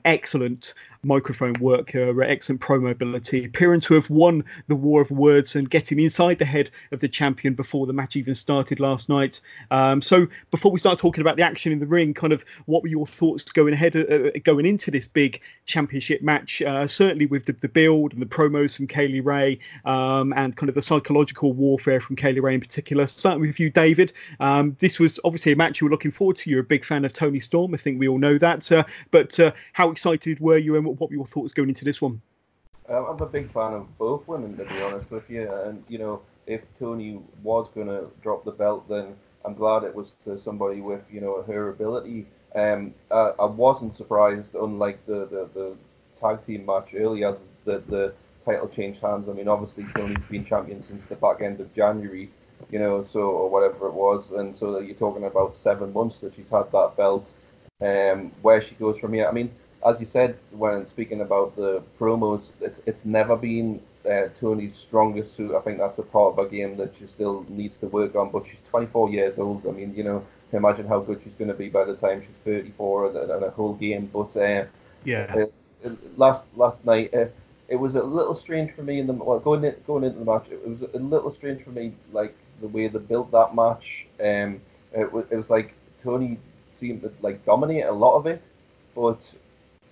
excellent microphone work, her excellent promo ability, appearing to have won the war of words and getting inside the head of the champion before the match even started last night. So before we start talking about the action in the ring, kind of what were your thoughts going into this big championship match, certainly with the build and the promos from Kaylee Ray, and kind of the psychological warfare from Kaylee Ray in particular. Starting with you, David, this was obviously a match you were looking forward to. You're a big fan of Toni Storm, I think we all know that, but how excited were you, and what were your thoughts going into this one? I'm a big fan of both women, to be honest with you. And, if Toni was going to drop the belt, then I'm glad it was to somebody with, her ability. I wasn't surprised, unlike the tag team match earlier, that the title changed hands. I mean, obviously, Toni's been champion since the back end of January, or whatever it was. And so that you're talking about 7 months that she's had that belt. Where she goes from here, I mean, as you said when speaking about the promos, it's never been Toni's strongest suit. I think that's a part of her game that she still needs to work on. But she's 24 years old. I mean, imagine how good she's going to be by the time she's 34 and a whole game. But last night, it was a little strange for me going into the match. It was a little strange for me, like the way they built that match. it was like Tony seemed to like dominate a lot of it, but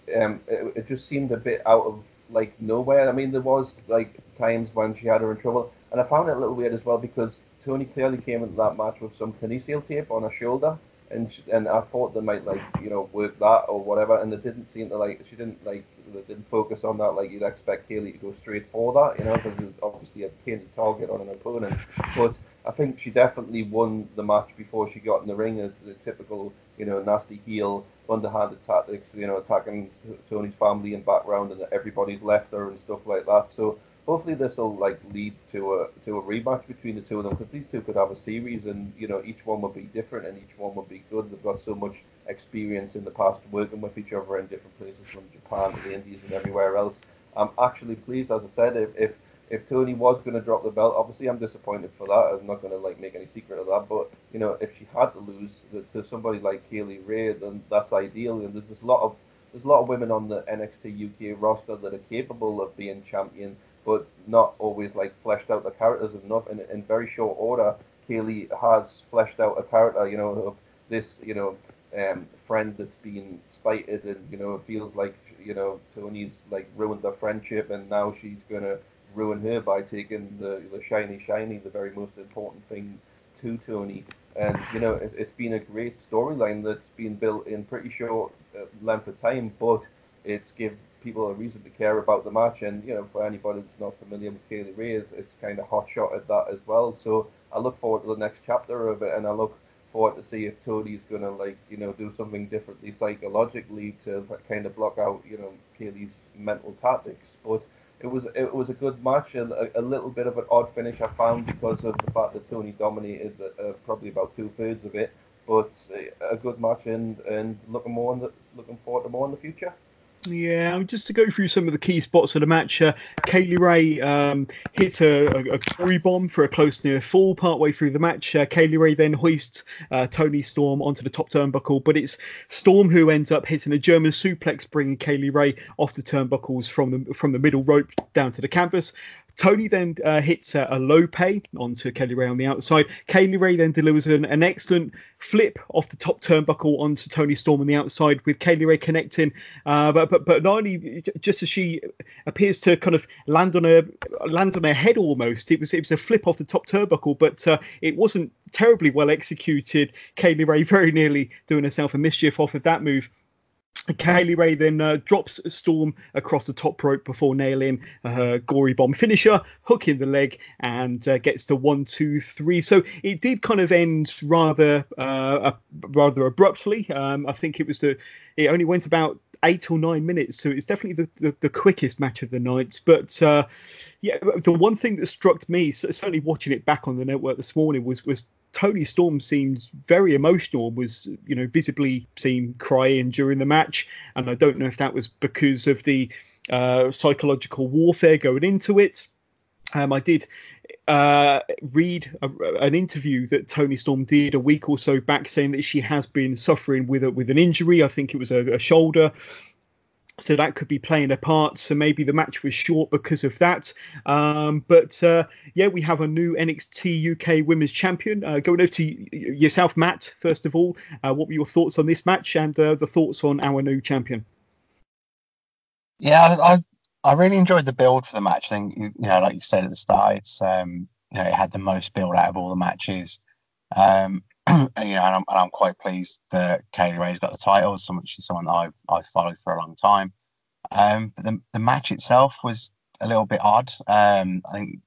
it just seemed a bit out of like nowhere. I mean, there was like times when she had her in trouble, and I found it a little weird as well because Tony clearly came into that match with some kinesil tape on her shoulder, and I thought they might like work that or whatever, and they didn't seem to like they didn't focus on that like you'd expect Kaylee to go straight for that, because it was obviously a painted target on an opponent, but I think she definitely won the match before she got in the ring as the typical, nasty heel, underhanded tactics, attacking Tony's family and background, and that everybody's left her and stuff like that. So hopefully this will like lead to a rematch between the two of them, because these two could have a series, and each one will be different and each one will be good. They've got so much experience in the past working with each other in different places, from Japan to the Indies and everywhere else. I'm actually pleased, as I said, if Tony was going to drop the belt, obviously I'm disappointed for that. I'm not going to like make any secret of that. But if she had to lose to somebody like Kaylee Ray, then that's ideal. And there's a lot of women on the NXT UK roster that are capable of being champion, but not always like fleshed out the characters enough. And in very short order, Kaylee has fleshed out a character, of this, friend that's been spited, and it feels like Tony's like ruined their friendship, and now she's gonna ruin her by taking the shiny, the very most important thing to Tony. And it's been a great storyline that's been built in pretty short length of time, but it's give people a reason to care about the match. And for anybody that's not familiar with Kaylee Ray, it's kind of hot shot at that as well. So I look forward to the next chapter of it, and I look forward to see if Tony's gonna do something differently psychologically to kind of block out Kaylee's mental tactics. But it was a good match, and a little bit of an odd finish I found because of the fact that Tony dominated probably about 2/3 of it. But a good match, and looking forward to more in the future. Yeah, just to go through some of the key spots of the match, Kaylee Ray hit a glory bomb for a close near fall partway through the match. Kaylee Ray then hoists Toni Storm onto the top turnbuckle, but it's Storm who ends up hitting a German suplex, bringing Kaylee Ray off the turnbuckles from the middle rope down to the canvas. Tony then hits a low pay onto Kaylee Ray on the outside. Kaylee Ray then delivers an excellent flip off the top turnbuckle onto Toni Storm on the outside, with Kaylee Ray connecting. But not only just as she appears to kind of land on her head almost. It was a flip off the top turnbuckle, but it wasn't terribly well executed. Kaylee Ray very nearly doing herself a mischief off of that move. Kaylee Ray then drops Storm across the top rope before nailing her gory bomb finisher, hooking the leg, and gets to 1, 2, 3. So it did kind of end rather abruptly. I think it only went about 8 or 9 minutes, so it's definitely the quickest match of the night. But the one thing that struck me, certainly watching it back on the network this morning, was Toni Storm seemed very emotional, was visibly seen crying during the match, and I don't know if that was because of the psychological warfare going into it. I did read an interview that Toni Storm did a week or so back, saying that she has been suffering with an injury. I think it was a shoulder. So that could be playing a part. So maybe the match was short because of that. But we have a new NXT UK Women's Champion. Going over to yourself, Matt, first of all. What were your thoughts on this match, and the thoughts on our new champion? Yeah, I really enjoyed the build for the match. I think, like you said at the start, it's it had the most build out of all the matches. And I'm quite pleased that Kaylee Ray's got the title. She's someone that I've followed for a long time. But the match itself was a little bit odd. I think,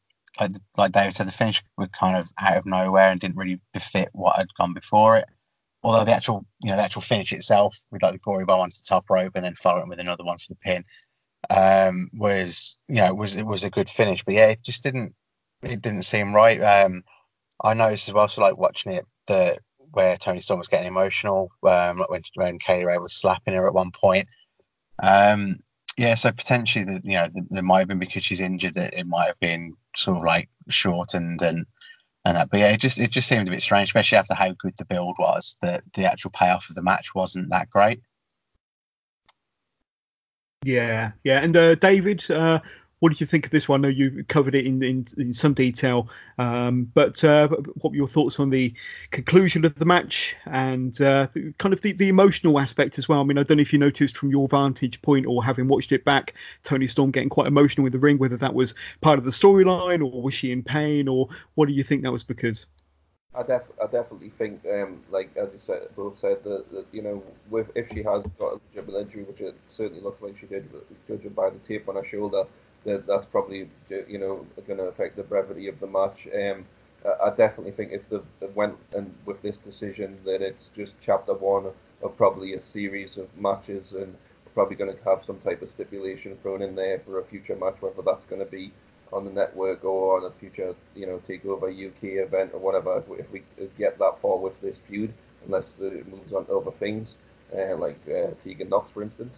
like David said, the finish was kind of out of nowhere and didn't really befit what had gone before it. Although the actual finish itself, with like the gory bomb onto the top rope and then following with another one for the pin, was a good finish. But yeah, it just didn't seem right. I noticed as well, so like watching it, where Toni Storm was getting emotional, when Kaylee Ray was slapping her at one point. So potentially there might have been, because she's injured, that it might have been sort of like shortened and that. But yeah, it just seemed a bit strange, especially after how good the build was, that the actual payoff of the match wasn't that great. Yeah. And David, what What did you think of this one? I know you covered it in some detail, but what were your thoughts on the conclusion of the match and kind of the emotional aspect as well? I mean, I don't know if you noticed from your vantage point or having watched it back, Toni Storm getting quite emotional in the ring, whether that was part of the storyline or was she in pain, or what do you think that was because? I definitely think, like as you said, both said that if she has got a legitimate injury, which it certainly looks like she did, judging by the tape on her shoulder, that's probably going to affect the brevity of the match. I definitely think if they went and with this decision that it's just chapter one of probably a series of matches, and we're probably going to have some type of stipulation thrown in there for a future match, whether that's going to be on the network or on a future, Takeover UK event or whatever, if we get that far with this feud, unless it moves on to other things, like Tegan Knox, for instance.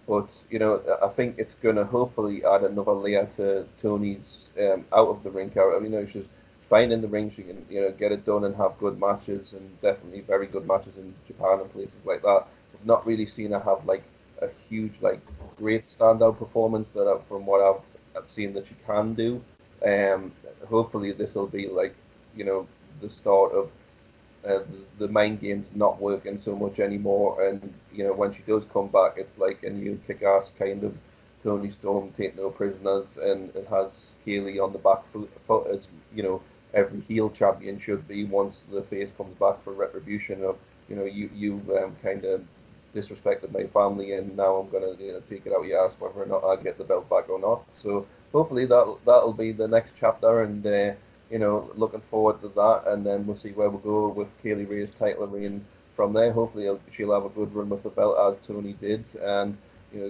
But I think it's going to hopefully add another layer to Tony's out of the ring character. She's fine in the ring. She can get it done and have good matches, and definitely very good matches in Japan and places like that. I've not really seen her have like a huge, like, great standout performance from what I've seen that she can do. Hopefully this will be like the start of the mind games not working so much anymore, and when she does come back, it's like a new kick-ass kind of Toni Storm, take no prisoners, and it has Kaylee on the back foot as every heel champion should be once the face comes back for retribution of you kind of disrespected my family, and now I'm gonna take it out your ass whether or not I get the belt back or not. So hopefully that'll be the next chapter, and looking forward to that, and then we'll see where we'll go with Kaylee Ray's title reign from there. Hopefully she'll have a good run with the belt as Toni did, and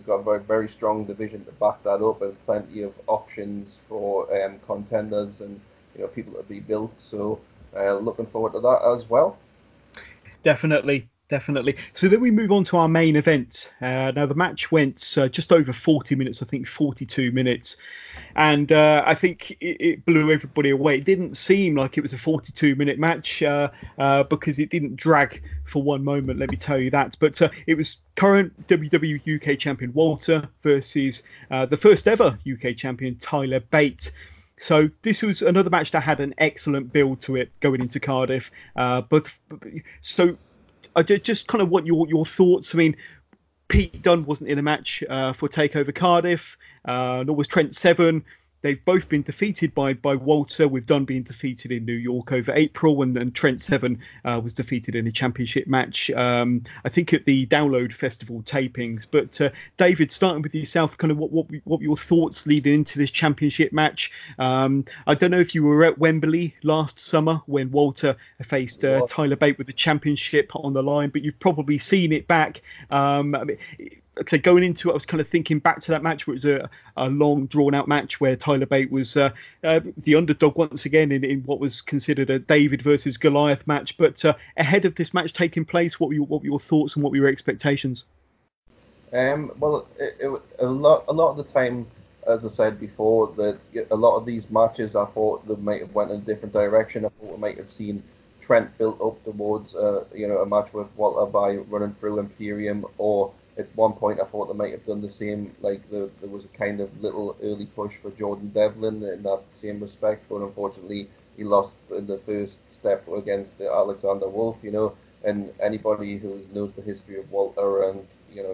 got a very, very strong division to back that up, and plenty of options for contenders and people to be built. So looking forward to that as well. Definitely. So then we move on to our main event. Now the match went just over 40 minutes, I think 42 minutes. And I think it blew everybody away. It didn't seem like it was a 42-minute match because it didn't drag for one moment, let me tell you that. But it was current WWE U.K champion Walter versus the first ever UK champion Tyler Bate. So this was another match that had an excellent build to it going into Cardiff. So I just kind of want your thoughts. I mean, Pete Dunne wasn't in a match for Takeover Cardiff, nor was Trent Seven. They've both been defeated by Walter, with Dunne being defeated in New York over April, and Trent Seven was defeated in a championship match, I think at the Download Festival tapings. But David, starting with yourself, kind of what were your thoughts leading into this championship match? I don't know if you were at Wembley last summer when Walter faced Tyler Bate with the championship on the line, but you've probably seen it back. I mean, so going into it, I was kind of thinking back to that match where it was a long, drawn-out match where Tyler Bate was the underdog once again in what was considered a David versus Goliath match. But ahead of this match taking place, what were your thoughts and what were your expectations? Well, a lot of the time, as I said before, that a lot of these matches, I thought they might have went in a different direction. I thought we might have seen Trent built up towards a match with Walter by running through Imperium, or at one point I thought they might have done the same, like there was a kind of little early push for Jordan Devlin in that same respect, but unfortunately he lost in the first step against Alexander Wolf, and anybody who knows the history of Walter and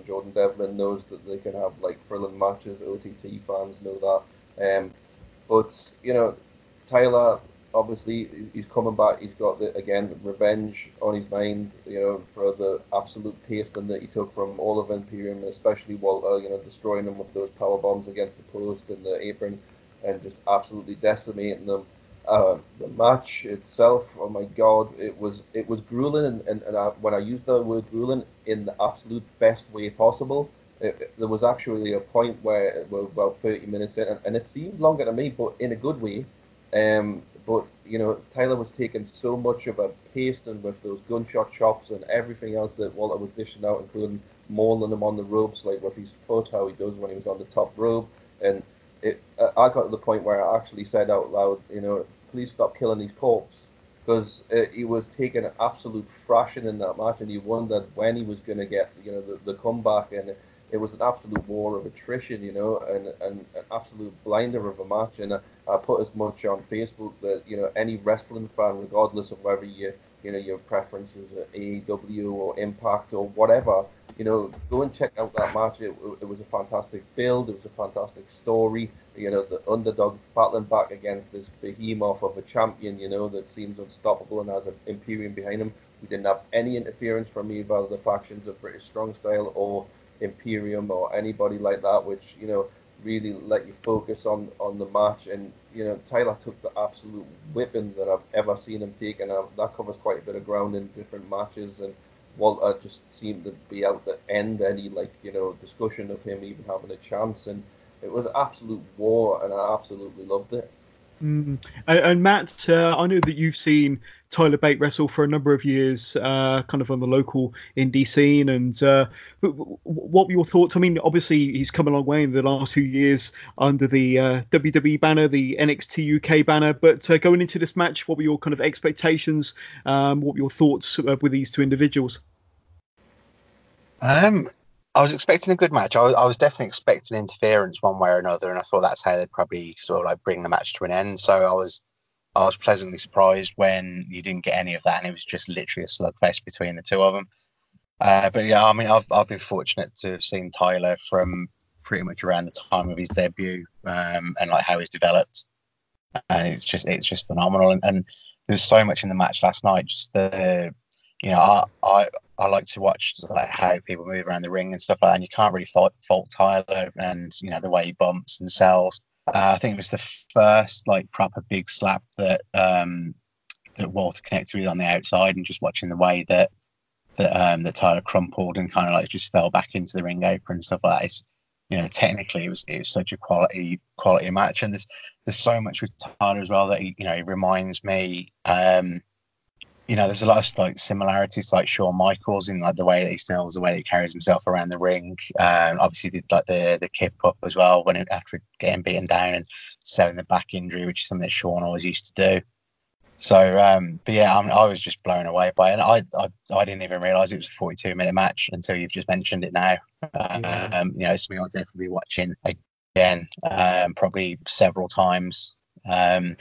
Jordan Devlin knows that they can have like thrilling matches. OTT fans know that, but Tyler, obviously he's coming back. He's got revenge on his mind, for the absolute pasting that he took from all of Imperium, especially Walter, destroying them with those power bombs against the post and the apron, and just absolutely decimating them. The match itself, oh my God, it was grueling, and when I use the word grueling in the absolute best way possible. There was actually a point where it was about 30 minutes in, and it seemed longer to me, but in a good way. But Tyler was taking so much of a pasting with those gunshot chops and everything else that Walter was dishing out, including mauling him on the ropes, like with his foot, how he does when he was on the top rope. And I got to the point where I actually said out loud, please stop killing these corpses, because he was taking an absolute thrashing in that match, and you wondered when he was going to get the comeback. And it was an absolute war of attrition, and an absolute blinder of a match. And I put as much on Facebook that any wrestling fan, regardless of whether your preferences are AEW or Impact or whatever, go and check out that match. It was a fantastic build. It was a fantastic story. The underdog battling back against this behemoth of a champion, that seems unstoppable and has an Imperium behind him. We didn't have any interference from either of the factions of British Strong Style or Imperium or anybody like that, which, really let you focus on the match. And, Tyler took the absolute whipping that I've ever seen him take, and that covers quite a bit of ground in different matches. And Walter just seemed to be out to end any, discussion of him even having a chance. And it was absolute war, and I absolutely loved it. And Matt, I know that you've seen Tyler Bate wrestle for a number of years, kind of on the local indie scene. And what were your thoughts? I mean, obviously he's come a long way in the last few years under the WWE banner, the NXT UK banner. But going into this match, what were your kind of expectations? What were your thoughts with these two individuals? I was expecting a good match. I was definitely expecting interference one way or another, and I thought that's how they'd probably sort of like bring the match to an end. So I was pleasantly surprised when you didn't get any of that, and it was just literally a slugfest between the two of them. But yeah, I mean, I've been fortunate to have seen Tyler from pretty much around the time of his debut, and like how he's developed, and it's just phenomenal. And there's so much in the match last night. Just I like to watch like how people move around the ring and stuff like that, and you can't really fault Tyler and the way he bumps and sells. I think it was the first like proper big slap that Walter connected with on the outside, and just watching the way that Tyler crumpled and kind of like just fell back into the ring apron and stuff like that. It's, technically it was such a quality match, and there's so much with Tyler as well that he reminds me. There's a lot of like similarities to like Shawn Michaels in like the way that he sells, the way that he carries himself around the ring. Obviously did like the kip up as well after getting beaten down and selling the back injury, which is something that Shawn always used to do. So, but yeah, I was just blown away by it. I didn't even realise it was a 42-minute match until you've just mentioned it now. It's something I'll definitely be watching again, probably several times. Yeah,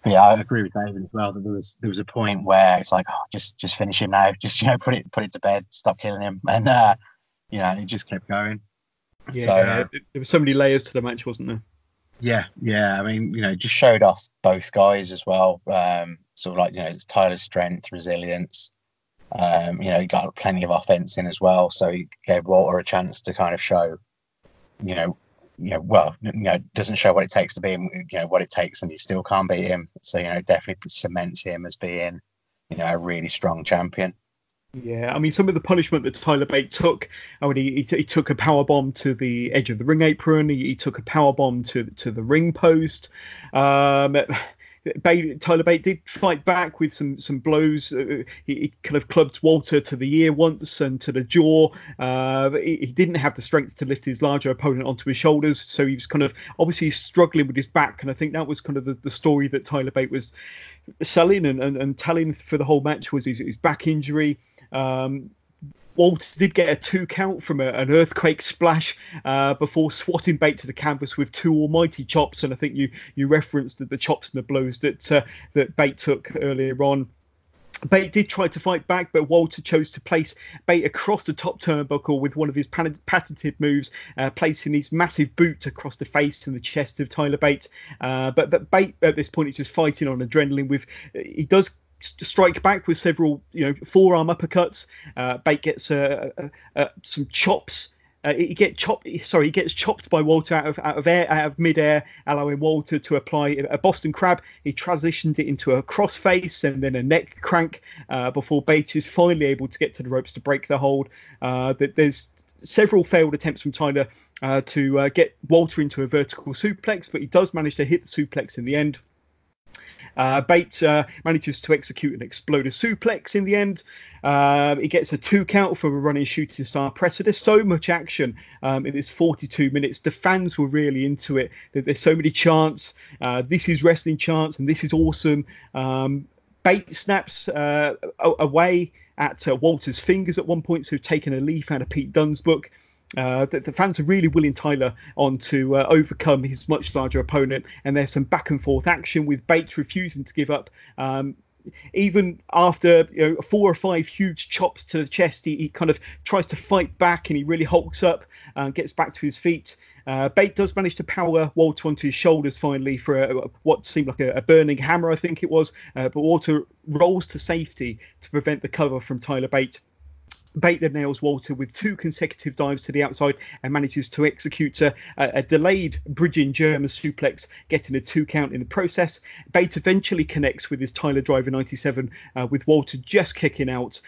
I agree with David as well that there was a point where it's like, just finish him now, just put it to bed, stop killing him, and he just kept going. Yeah, so, there were so many layers to the match, wasn't there? Yeah. I mean, just showed off both guys as well. Sort of like it's Tyler's strength, resilience. He got plenty of offense in as well, so he gave Walter a chance to kind of show, doesn't show what it takes to be him, what it takes, and you still can't beat him. So, definitely cements him as being, a really strong champion. Yeah, I mean, some of the punishment that Tyler Bate took, he took a powerbomb to the edge of the ring apron. He took a powerbomb to the ring post. Tyler Bate did fight back with some blows. He kind of clubbed Walter to the ear once and to the jaw. He didn't have the strength to lift his larger opponent onto his shoulders, so he was kind of obviously struggling with his back. And I think that was kind of the story that Tyler Bate was selling and telling for the whole match was his back injury. Walter did get a 2 count from an earthquake splash before swatting Bate to the canvas with 2 almighty chops, and I think you referenced the chops and the blows that Bate took earlier on. Bate did try to fight back, but Walter chose to place Bate across the top turnbuckle with one of his patented moves, placing his massive boot across the face and the chest of Tyler Bate. But Bate at this point is just fighting on adrenaline. He does strike back with several, forearm uppercuts. Bate gets some chops. He gets chopped by Walter out of midair, allowing Walter to apply a Boston Crab. He transitions it into a crossface and then a neck crank before Bate is finally able to get to the ropes to break the hold. There's several failed attempts from Tyler to get Walter into a vertical suplex, but he does manage to hit the suplex in the end. Bate manages to execute an exploder suplex in the end. He gets a 2 count from a running shooting star presser. There's so much action in this 42 minutes. The fans were really into it. There's so many chants. This is wrestling chants, and this is awesome. Bate snaps away at Walter's fingers at one point, so taking a leaf out of Pete Dunne's book. The fans are really willing Tyler on to overcome his much larger opponent, and there's some back and forth action with Bate refusing to give up. Even after 4 or 5 huge chops to the chest, he kind of tries to fight back, and he really hulks up and gets back to his feet. Bate does manage to power Walter onto his shoulders finally for what seemed like a burning hammer, I think it was. But Walter rolls to safety to prevent the cover from Tyler Bate. Bate then nails Walter with 2 consecutive dives to the outside and manages to execute a delayed bridging German suplex, getting a 2 count in the process. Bate eventually connects with his Tyler Driver 97 with Walter just kicking out.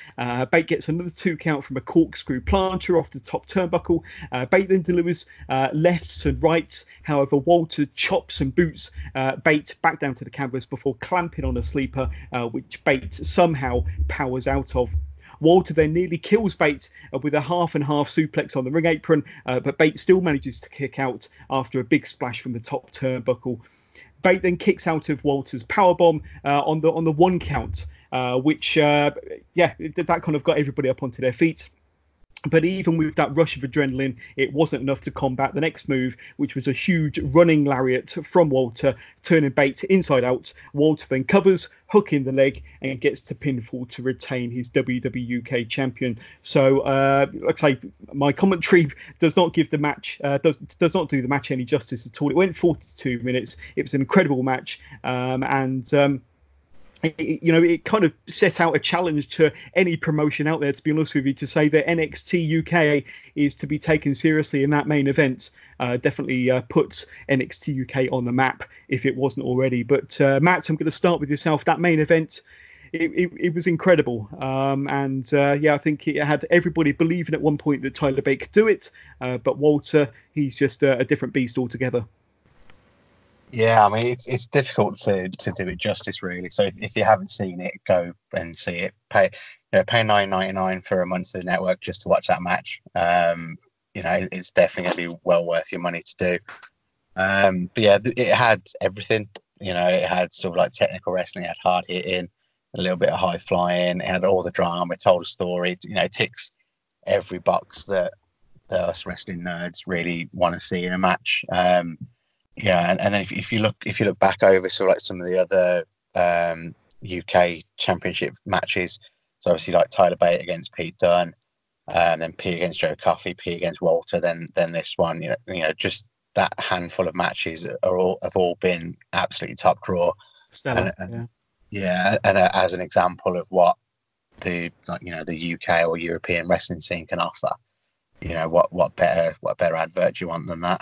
Bate gets another 2 count from a corkscrew planter off the top turnbuckle. Bate then delivers lefts and rights. However, Walter chops and boots Bate back down to the canvas before clamping on a sleeper, which Bate somehow powers out of. Walter then nearly kills Bate with a half and half suplex on the ring apron, but Bate still manages to kick out after a big splash from the top turnbuckle. Bate then kicks out of Walter's powerbomb on the 1 count, which that kind of got everybody up onto their feet. But even with that rush of adrenaline, it wasn't enough to combat the next move, which was a huge running lariat from Walter, turning Bate inside out. Walter then covers, hooking the leg, and gets to pinfall to retain his WWE U.K champion. So, like I say, my commentary does not give the match, does not do the match any justice at all. It went 42 minutes. It was an incredible match, it kind of set out a challenge to any promotion out there, to be honest with you, to say that NXT UK is to be taken seriously in that main event. Definitely puts NXT UK on the map if it wasn't already. But Matt, I'm going to start with yourself. That main event, it was incredible. I think it had everybody believing at one point that Tyler Bate could do it. But Walter, he's just a different beast altogether. Yeah, I mean, it's difficult to do it justice, really. So if you haven't seen it, go and see it. Pay $9.99 for a month of the network just to watch that match. It's definitely going to be well worth your money to do. But yeah, it had everything. It had sort of like technical wrestling, it had hard hitting, a little bit of high flying, it had all the drama, it told a story. It ticks every box that us wrestling nerds really want to see in a match. And then if you look back over sort of like some of the other UK Championship matches, so obviously like Tyler Bate against Pete Dunne, then Pete against Joe Coffey, Pete against Walter, then this one, just that handful of matches have all been absolutely top draw. Stellar, and as an example of what the UK or European wrestling scene can offer, what better advert do you want than that?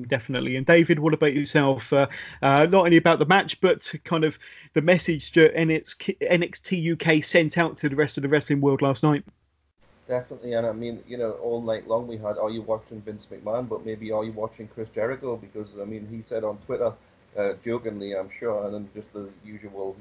Definitely. And David, what about yourself? Not only about the match, but kind of the message that NXT UK sent out to the rest of the wrestling world last night. Definitely, and I mean, all night long we had, are you watching Vince McMahon? But maybe are you watching Chris Jericho? Because, I mean, he said on Twitter, jokingly, I'm sure, and then just the usual,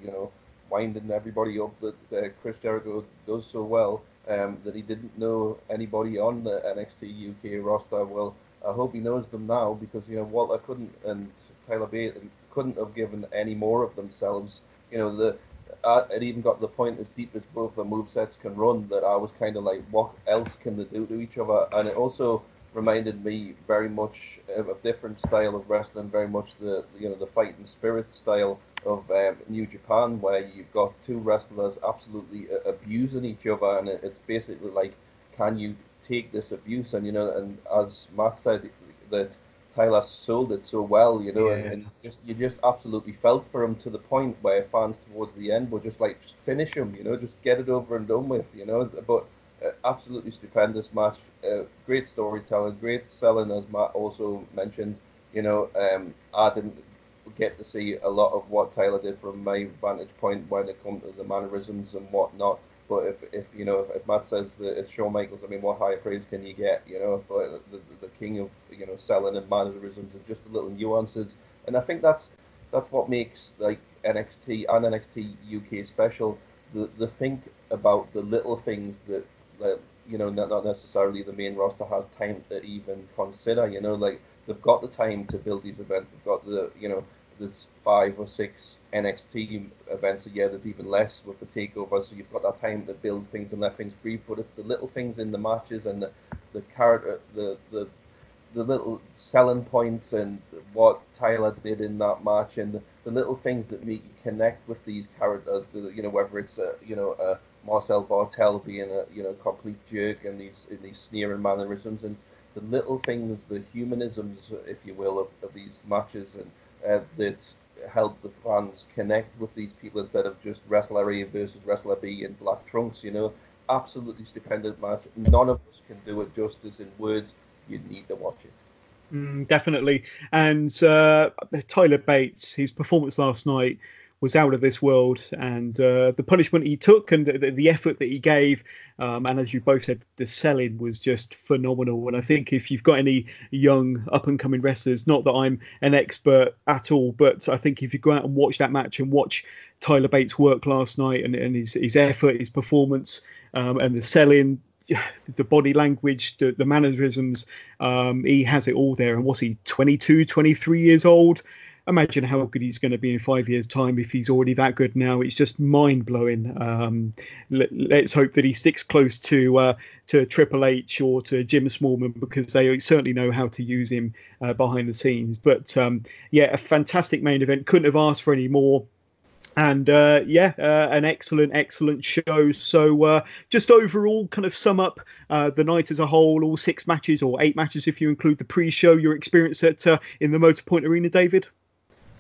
winding everybody up that Chris Jericho does so well, that he didn't know anybody on the NXT UK roster. Well, I hope he knows them now, because Walter couldn't and Tyler Bate couldn't have given any more of themselves. It even got to the point, as deep as both the movesets can run, that I was kind of like, what else can they do to each other? And it also reminded me very much of a different style of wrestling, very much the fighting spirit style of New Japan, where you've got 2 wrestlers absolutely abusing each other, and it's basically like, can you take this abuse? And and as Matt said, that Tyler sold it so well, and you just absolutely felt for him, to the point where fans towards the end were just like, just finish him, just get it over and done with, But absolutely stupendous match, great storytelling, great selling, as Matt also mentioned. I didn't get to see a lot of what Tyler did from my vantage point when it comes to the mannerisms and whatnot. But if Matt says that it's Shawn Michaels, I mean, what higher praise can you get? For the king of selling and mannerisms and just the little nuances. And I think that's what makes like NXT and NXT UK special. The think about the little things that not necessarily the main roster has time to even consider. Like, they've got the time to build these events. They've got there's 5 or 6 NXT events a year. There's even less with the Takeover, so you've got that time to build things and let things breathe. But it's the little things in the matches and the character, the little selling points and what Tyler did in that match, and the little things that make you connect with these characters. Whether it's Marcel Bartel being a complete jerk and these sneering mannerisms, and the little things, the humanisms, if you will, of these matches, and that help the fans connect with these people instead of just wrestler A versus wrestler B in black trunks. Absolutely stupendous match. None of us can do it justice in words. You need to watch it. Definitely. And Tyler Bates, his performance last night was out of this world, and the punishment he took and the effort that he gave, and as you both said, the selling was just phenomenal. And I think if you've got any young up-and-coming wrestlers, not that I'm an expert at all, but I think if you go out and watch that match and watch Tyler Bates work last night and his effort, his performance, and the selling, the body language, the mannerisms, he has it all there. And was he 22, 23 years old? Imagine how good he's going to be in 5 years' time if he's already that good now. It's just mind-blowing. Let's hope that he sticks close to Triple H or to Jim Smallman, because they certainly know how to use him behind the scenes. But a fantastic main event. Couldn't have asked for any more. And an excellent show. So just overall, kind of sum up the night as a whole, all 6 matches or 8 matches if you include the pre-show, your experience in the Motorpoint Arena, David?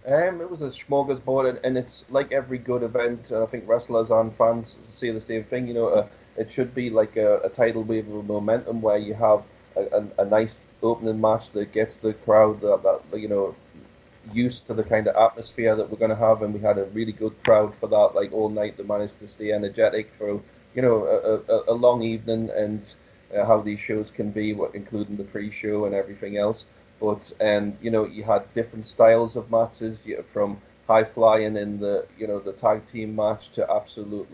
It was a smorgasbord, and it's like every good event. I think wrestlers and fans say the same thing. It should be like a tidal wave of momentum where you have a nice opening match that gets the crowd that used to the kind of atmosphere that we're going to have, and we had a really good crowd for that, like all night. They managed to stay energetic through a long evening, and how these shows can be, including the pre-show and everything else. But you had different styles of matches, from high flying in the tag team match to absolute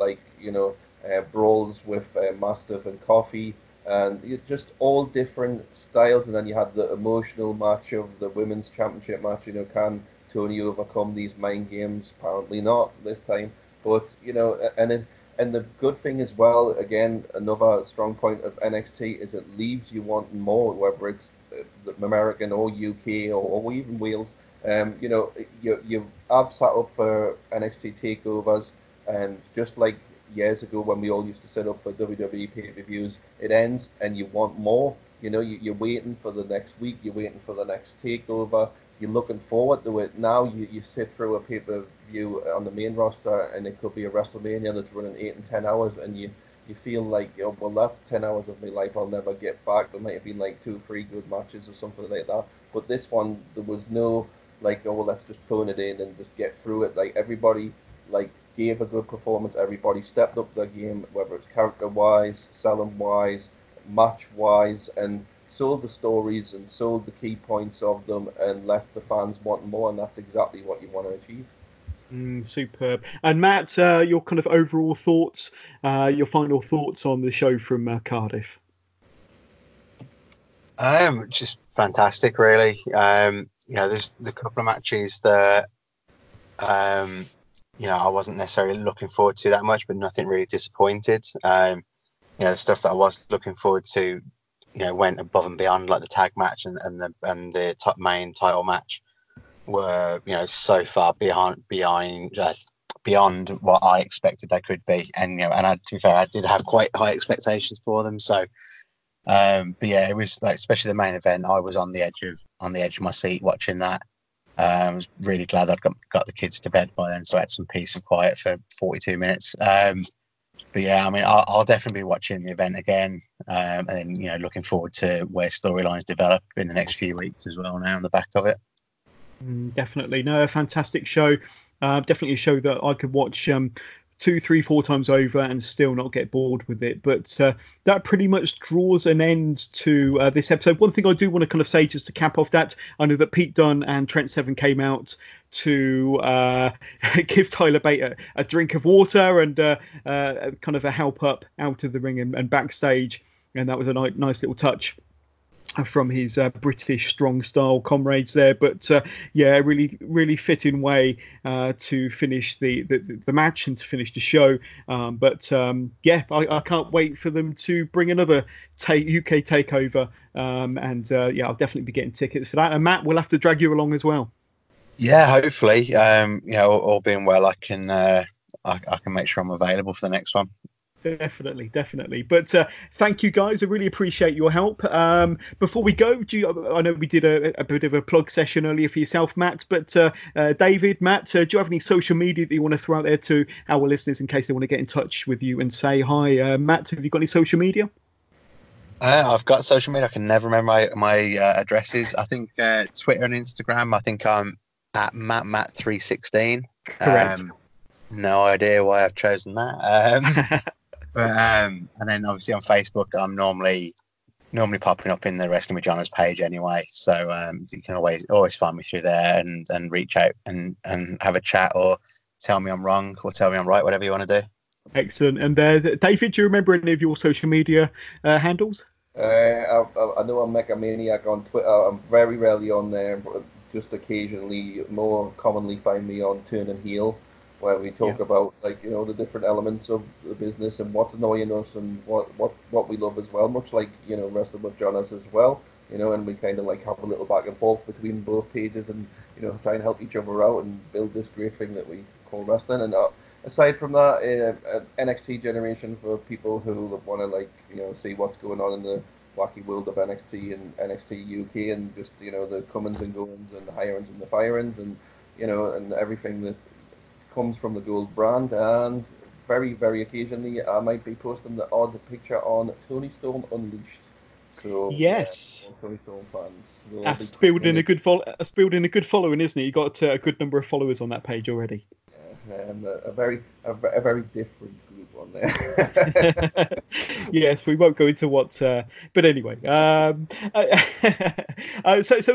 brawls with Mastiff and Coffee, and just all different styles. And then you had the emotional match of the women's championship match. Can Tony overcome these mind games? Apparently not this time. But and the good thing as well, again, another strong point of NXT is it leaves you wanting more, whether it's American or UK or even Wales. I've sat up for NXT takeovers, and just like years ago when we all used to sit up for WWE pay-per-views, it ends and you want more. You're waiting for the next week, you're waiting for the next takeover, you're looking forward to it. Now you sit through a pay-per-view on the main roster, and it could be a WrestleMania that's running 8 and 10 hours, and you feel like, well, that's 10 hours of my life I'll never get back. There might have been like 2-3 good matches or something like that. But this one, there was no let's just phone it in and just get through it. Like, everybody gave a good performance. Everybody stepped up their game, whether it's character-wise, selling-wise, match-wise, and sold the stories and sold the key points of them and left the fans wanting more. And that's exactly what you want to achieve. Superb. And Matt, your kind of overall thoughts, your final thoughts on the show from Cardiff? Just fantastic, really. There's the couple of matches that I wasn't necessarily looking forward to that much, but nothing really disappointed. The stuff that I was looking forward to, went above and beyond, like the tag match and the top main title match were so far beyond what I expected they could be, and to be fair, I did have quite high expectations for them. So it was especially the main event, I was on the edge of my seat watching that. I was really glad I'd got the kids to bed by then, so I had some peace and quiet for 42 minutes. I'll definitely be watching the event again, and then looking forward to where storylines develop in the next few weeks as well now on the back of it. Definitely. No, a fantastic show. Definitely a show that I could watch 2, 3, 4 times over and still not get bored with it. But that pretty much draws an end to this episode. One thing I do want to kind of say, just to cap off that, I know that Pete Dunne and Trent Seven came out to give Tyler Bate a drink of water and kind of a help up out of the ring and backstage. And that was a nice little touch. from his British strong style comrades there. But really fitting way to finish the match and to finish the show. I can't wait for them to bring another UK takeover. I'll definitely be getting tickets for that. And Matt, we'll have to drag you along as well. Yeah, hopefully. All being well, I can make sure I'm available for the next one. Definitely. But thank you, guys. I really appreciate your help. Before we go, I know we did a bit of a plug session earlier for yourself, Matt. But David, Matt, do you have any social media that you want to throw out there to our listeners in case they want to get in touch with you and say hi? Matt, have you got any social media? I've got social media. I can never remember my addresses. I think Twitter and Instagram. I think I'm at Matt316. Correct. No idea why I've chosen that. And then obviously on Facebook, I'm normally popping up in the Wrestling with Johners page anyway. So you can always find me through there and reach out and have a chat or tell me I'm wrong or tell me I'm right, whatever you want to do. Excellent. And David, do you remember any of your social media handles? I know I'm Mechamaniac on Twitter. I'm very rarely on there, but just occasionally. More commonly find me on Turn and Heel, where we talk about the different elements of the business and what's annoying us and what we love as well, much like Wrestling with Jonas as well, and we kind of have a little back and forth between both pages and try and help each other out and build this great thing that we call wrestling. And aside from that, NXT generation for people who want to see what's going on in the wacky world of NXT and NXT UK and just the comings and goings and the hirings and the firings and and everything that comes from the Gold brand. And very, very occasionally I might be posting the odd picture on Tony Storm Unleashed. So yes, Tony Storm fans. That's building a good following, isn't it? You got a good number of followers on that page already. And a very different group on there. Yes, we won't go into what, but anyway. So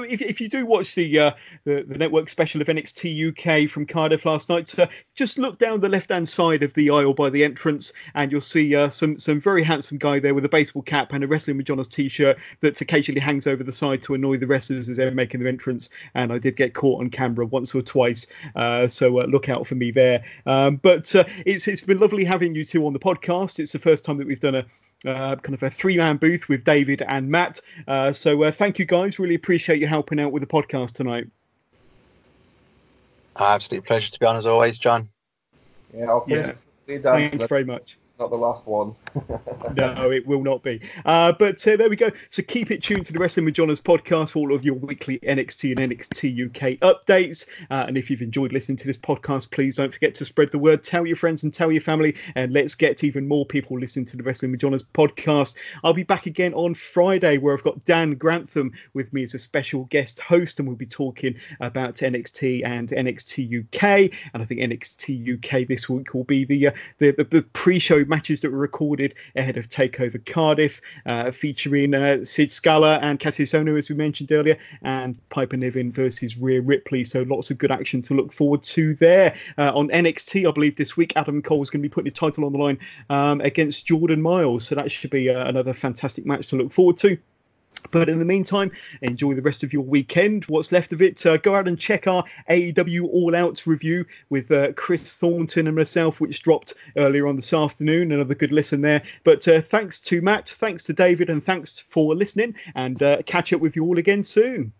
if you do watch the network special of NXT UK from Cardiff last night, just look down the left-hand side of the aisle by the entrance, and you'll see some very handsome guy there with a baseball cap and a Wrestling with Jonas t-shirt that occasionally hangs over the side to annoy the wrestlers as they're making their entrance. And I did get caught on camera once or twice, so look out for me there. But it's been lovely having you two on the podcast. It's the first time that we've done a kind of a three-man booth with David and Matt. So thank you guys. Really appreciate you helping out with the podcast tonight. Absolute pleasure to be on as always, John. Yeah, thank you very much. Not the last one. No, it will not be. But there we go. So keep it tuned to the Wrestling with Jonas podcast for all of your weekly NXT and NXT UK updates. And if you've enjoyed listening to this podcast, please don't forget to spread the word. Tell your friends and tell your family. And let's get even more people listening to the Wrestling with Jonas podcast. I'll be back again on Friday, where I've got Dan Grantham with me as a special guest host. And we'll be talking about NXT and NXT UK. And I think NXT UK this week will be the pre-show matches that were recorded ahead of Takeover Cardiff, featuring Sid Scala and Cassius Ohno, as we mentioned earlier, and Piper Niven versus Rhea Ripley. So lots of good action to look forward to there. On NXT, I believe this week Adam Cole is going to be putting his title on the line against Jordan Miles. So that should be another fantastic match to look forward to. But in the meantime, enjoy the rest of your weekend. What's left of it, go out and check our AEW All Out review with Chris Thornton and myself, which dropped earlier on this afternoon. Another good listen there. But thanks to Matt, thanks to David, and thanks for listening. And catch up with you all again soon.